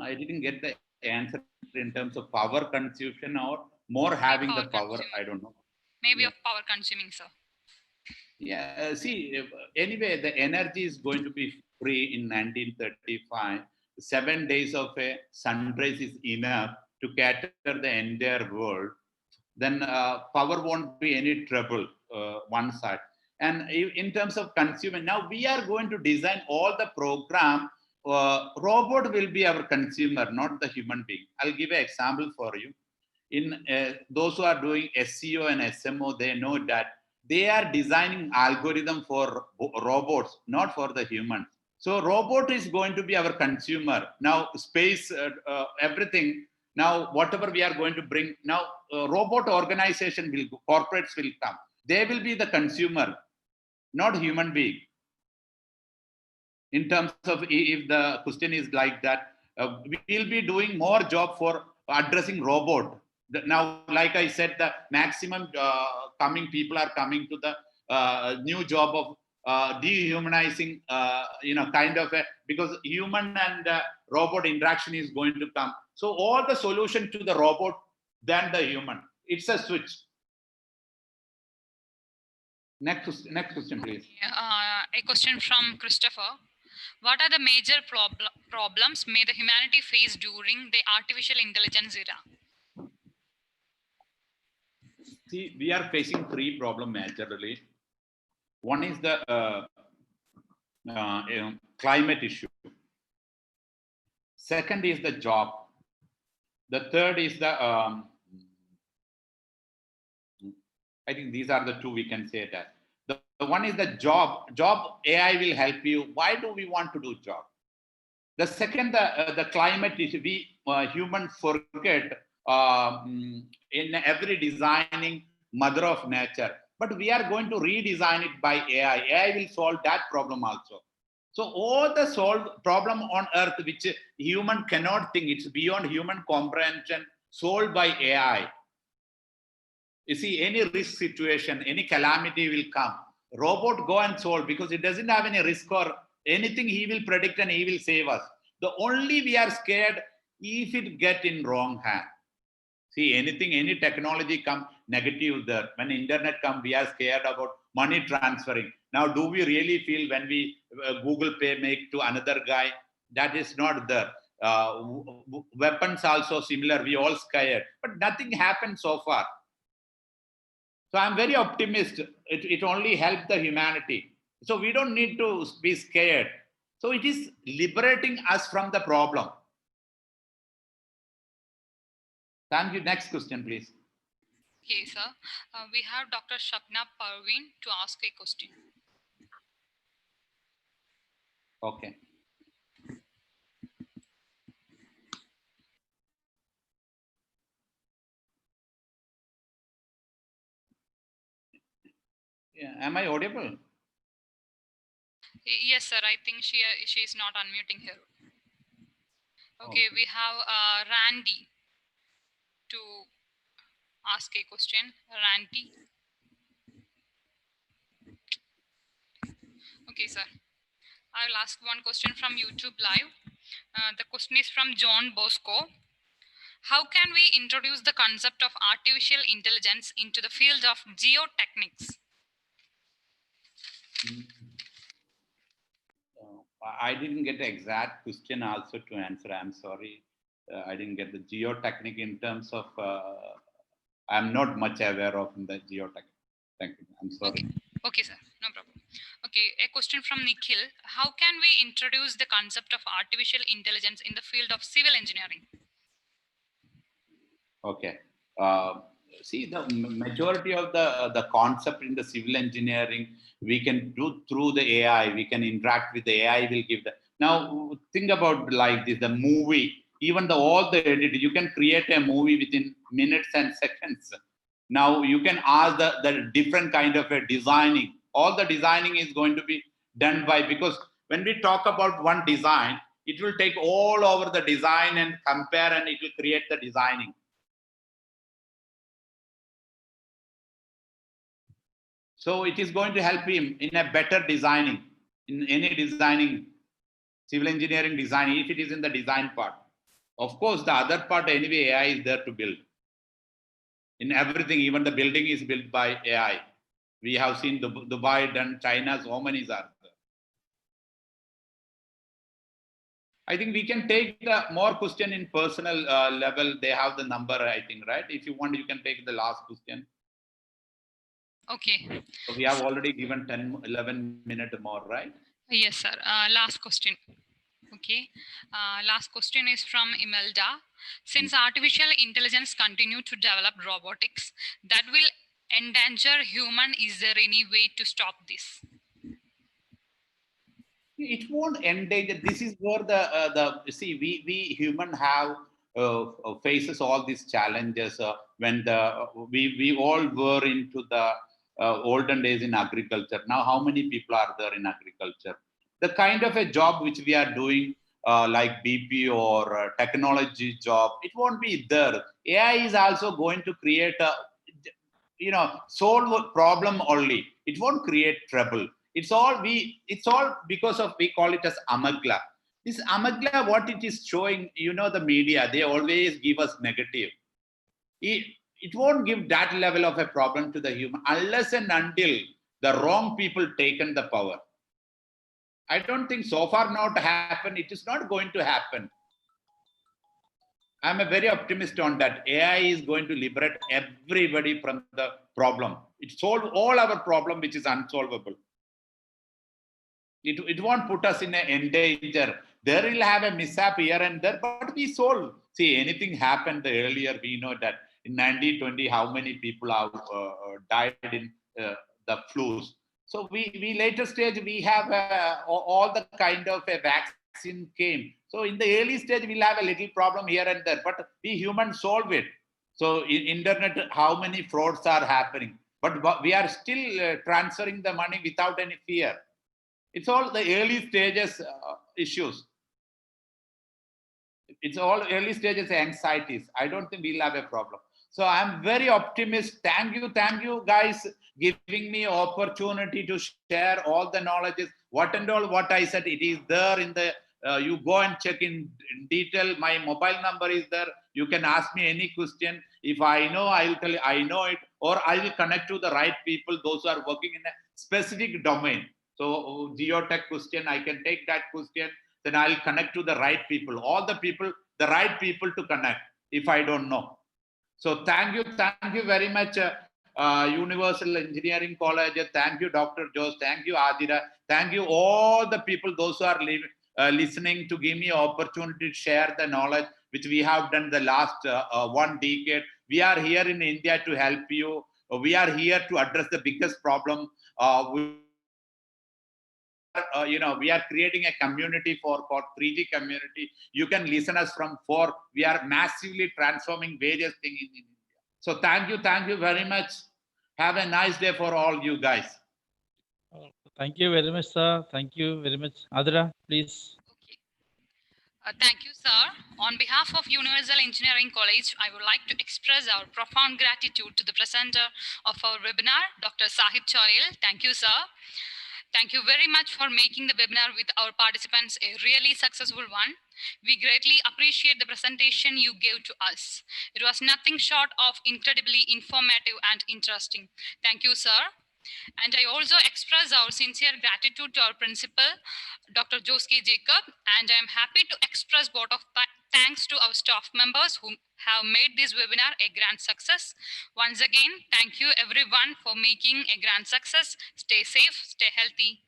I didn't get the answer in terms of power consumption or more having the Maybe power power. I don't consuming. know. Yeah. Maybe of power consuming, sir. Yeah, see, anyway, the energy is going to be free in 1935. 7 days of a sunrise is enough to cater the entire world. Then power won't be any trouble, one side. And in terms of consumer, now we are going to design all the program. Robot will be our consumer, not the human being. I'll give an example for you. In those who are doing SEO and SMO, they know that they are designing algorithm for robots, not for the human. So robot is going to be our consumer. Now space, everything. Now whatever we are going to bring, now robot organization will, corporates will come. They will be the consumer, not human being. In terms of if the question is like that, we'll be doing more job for addressing robot. Now, like I said, the maximum coming people are coming to the new job of dehumanizing, kind of a, because human and robot interaction is going to come. So all the solution to the robot than the human. It's a switch. Next question, please. A question from Christopher. What are the major problems may the humanity face during the artificial intelligence era? See, we are facing three problems majorly. One is the climate issue. Second is the job. The third is the, I think these are the two we can say that. The one is the job. Job, AI will help you. Why do we want to do job? The second, the climate issue. We humans forget in every designing mother of nature. But we are going to redesign it by AI. AI will solve that problem also. So all the solved problem on earth which human cannot think, it's beyond human comprehension, solved by AI. You see, any risk situation, any calamity will come. Robot go and solve because it doesn't have any risk or anything. He will predict and he will save us. The only we are scared if it get in wrong hand. See, anything, any technology come negative there. When internet come, we are scared about money transferring. Now, do we really feel when we Google Pay make to another guy? That is not there. Weapons also similar. We all scared, but nothing happened so far. So I'm very optimistic. It only helped the humanity. So we don't need to be scared. So it is liberating us from the problem. Thank you. Next question, please. Okay, sir. We have Dr. Shapna Parveen to ask a question. Okay. Yeah. Am I audible? Yes, sir. I think she is not unmuting here. Okay, Okay. we have Randy to ask a question. Randy. Okay, sir. I will ask one question from YouTube Live. The question is from John Bosco. How can we introduce the concept of artificial intelligence into the field of geotechnics? Mm. I didn't get the exact question also to answer. I'm sorry. I didn't get the geotechnic in terms of. I'm not much aware of the geotech. Thank you. I'm Okay, sorry. okay, sir, no problem. Okay, a question from Nikhil. How can we introduce the concept of artificial intelligence in the field of civil engineering? Okay. Uh, See, the majority of the concept in the civil engineering we can do through the AI. We can interact with the AI. Will give the now think about like this the movie. Even the all the edit, you can create a movie within minutes and seconds. Now you can ask the different kind of a designing. All the designing is going to be done by because when we talk about one design, it will take all over the design and compare and it will create the designing. So it is going to help him in a better designing, in any designing, civil engineering design, if it is in the design part. Of course, the other part anyway, AI is there to build. In everything, even the building is built by AI. We have seen Dubai done, China, so many are there. I think we can take the more question in personal level. They have the number, I think, right? If you want, you can take the last question. Okay. So we have already given 10, 11 minutes more, right? Yes, sir. Last question. Okay. Last question is from Imelda. Since artificial intelligence continue to develop robotics that will endanger human, is there any way to stop this? It won't endanger. This is where the see we human have faces all these challenges when the we all were into the olden days in agriculture. Now how many people are there in agriculture? The kind of a job which we are doing like BP or technology job, it won't be there. AI is also going to create a solve a problem only. It won't create trouble. It's all because of we call it as amagla. This amagla, what it is showing, the media, they always give us negative. It won't give that level of a problem to the human unless and until the wrong people taken the power. I don't think so far not happen. It is not going to happen. I'm a very optimist on that. AI is going to liberate everybody from the problem. It solve all our problem, which is unsolvable. It won't put us in a danger. There will have a mishap here and there, but we solve. See, anything happened earlier. We know that in 1920, how many people have died in the flus. So we later stage we have all the kind of a vaccine came. So in the early stage we'll have a little problem here and there, but we humans solve it. So in internet, how many frauds are happening? But we are still transferring the money without any fear. It's all the early stages issues. It's all early stages anxieties. I don't think we'll have a problem. So I'm very optimistic. Thank you guys giving me opportunity to share all the knowledges. What and all what I said, it is there in the. You go and check in detail. My mobile number is there. You can ask me any question. If I know, I will tell you I know it, or I will connect to the right people, those who are working in a specific domain. So geotech question, I can take that question, then I'll connect to the right people, all the people, the right people to connect if I don't know. So thank you very much, Universal Engineering College. Thank you, Dr. Jose. Thank you, Adira. Thank you, all the people, those who are listening to give me opportunity to share the knowledge which we have done the last 1 decade. We are here in India to help you. We are here to address the biggest problem. We are creating a community for 3G community. You can listen us from 4. We are massively transforming various things in India. So thank you very much. Have a nice day for all you guys. Thank you very much, sir. Thank you very much. Adira, please. Okay. Thank you, sir. On behalf of Universal Engineering College, I would like to express our profound gratitude to the presenter of our webinar, Dr. Sahid Cholayil. Thank you, sir. Thank you very much for making the webinar with our participants a really successful one. We greatly appreciate the presentation you gave to us. It was nothing short of incredibly informative and interesting. Thank you, sir. And I also express our sincere gratitude to our principal, Dr. Joske Jacob, and I am happy to express vote of thanks to our staff members who have made this webinar a grand success. Once again, thank you everyone for making a grand success. Stay safe, stay healthy.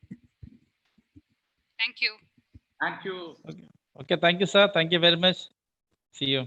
Thank you. Thank you. Okay. Okay. Thank you, sir. Thank you very much. See you.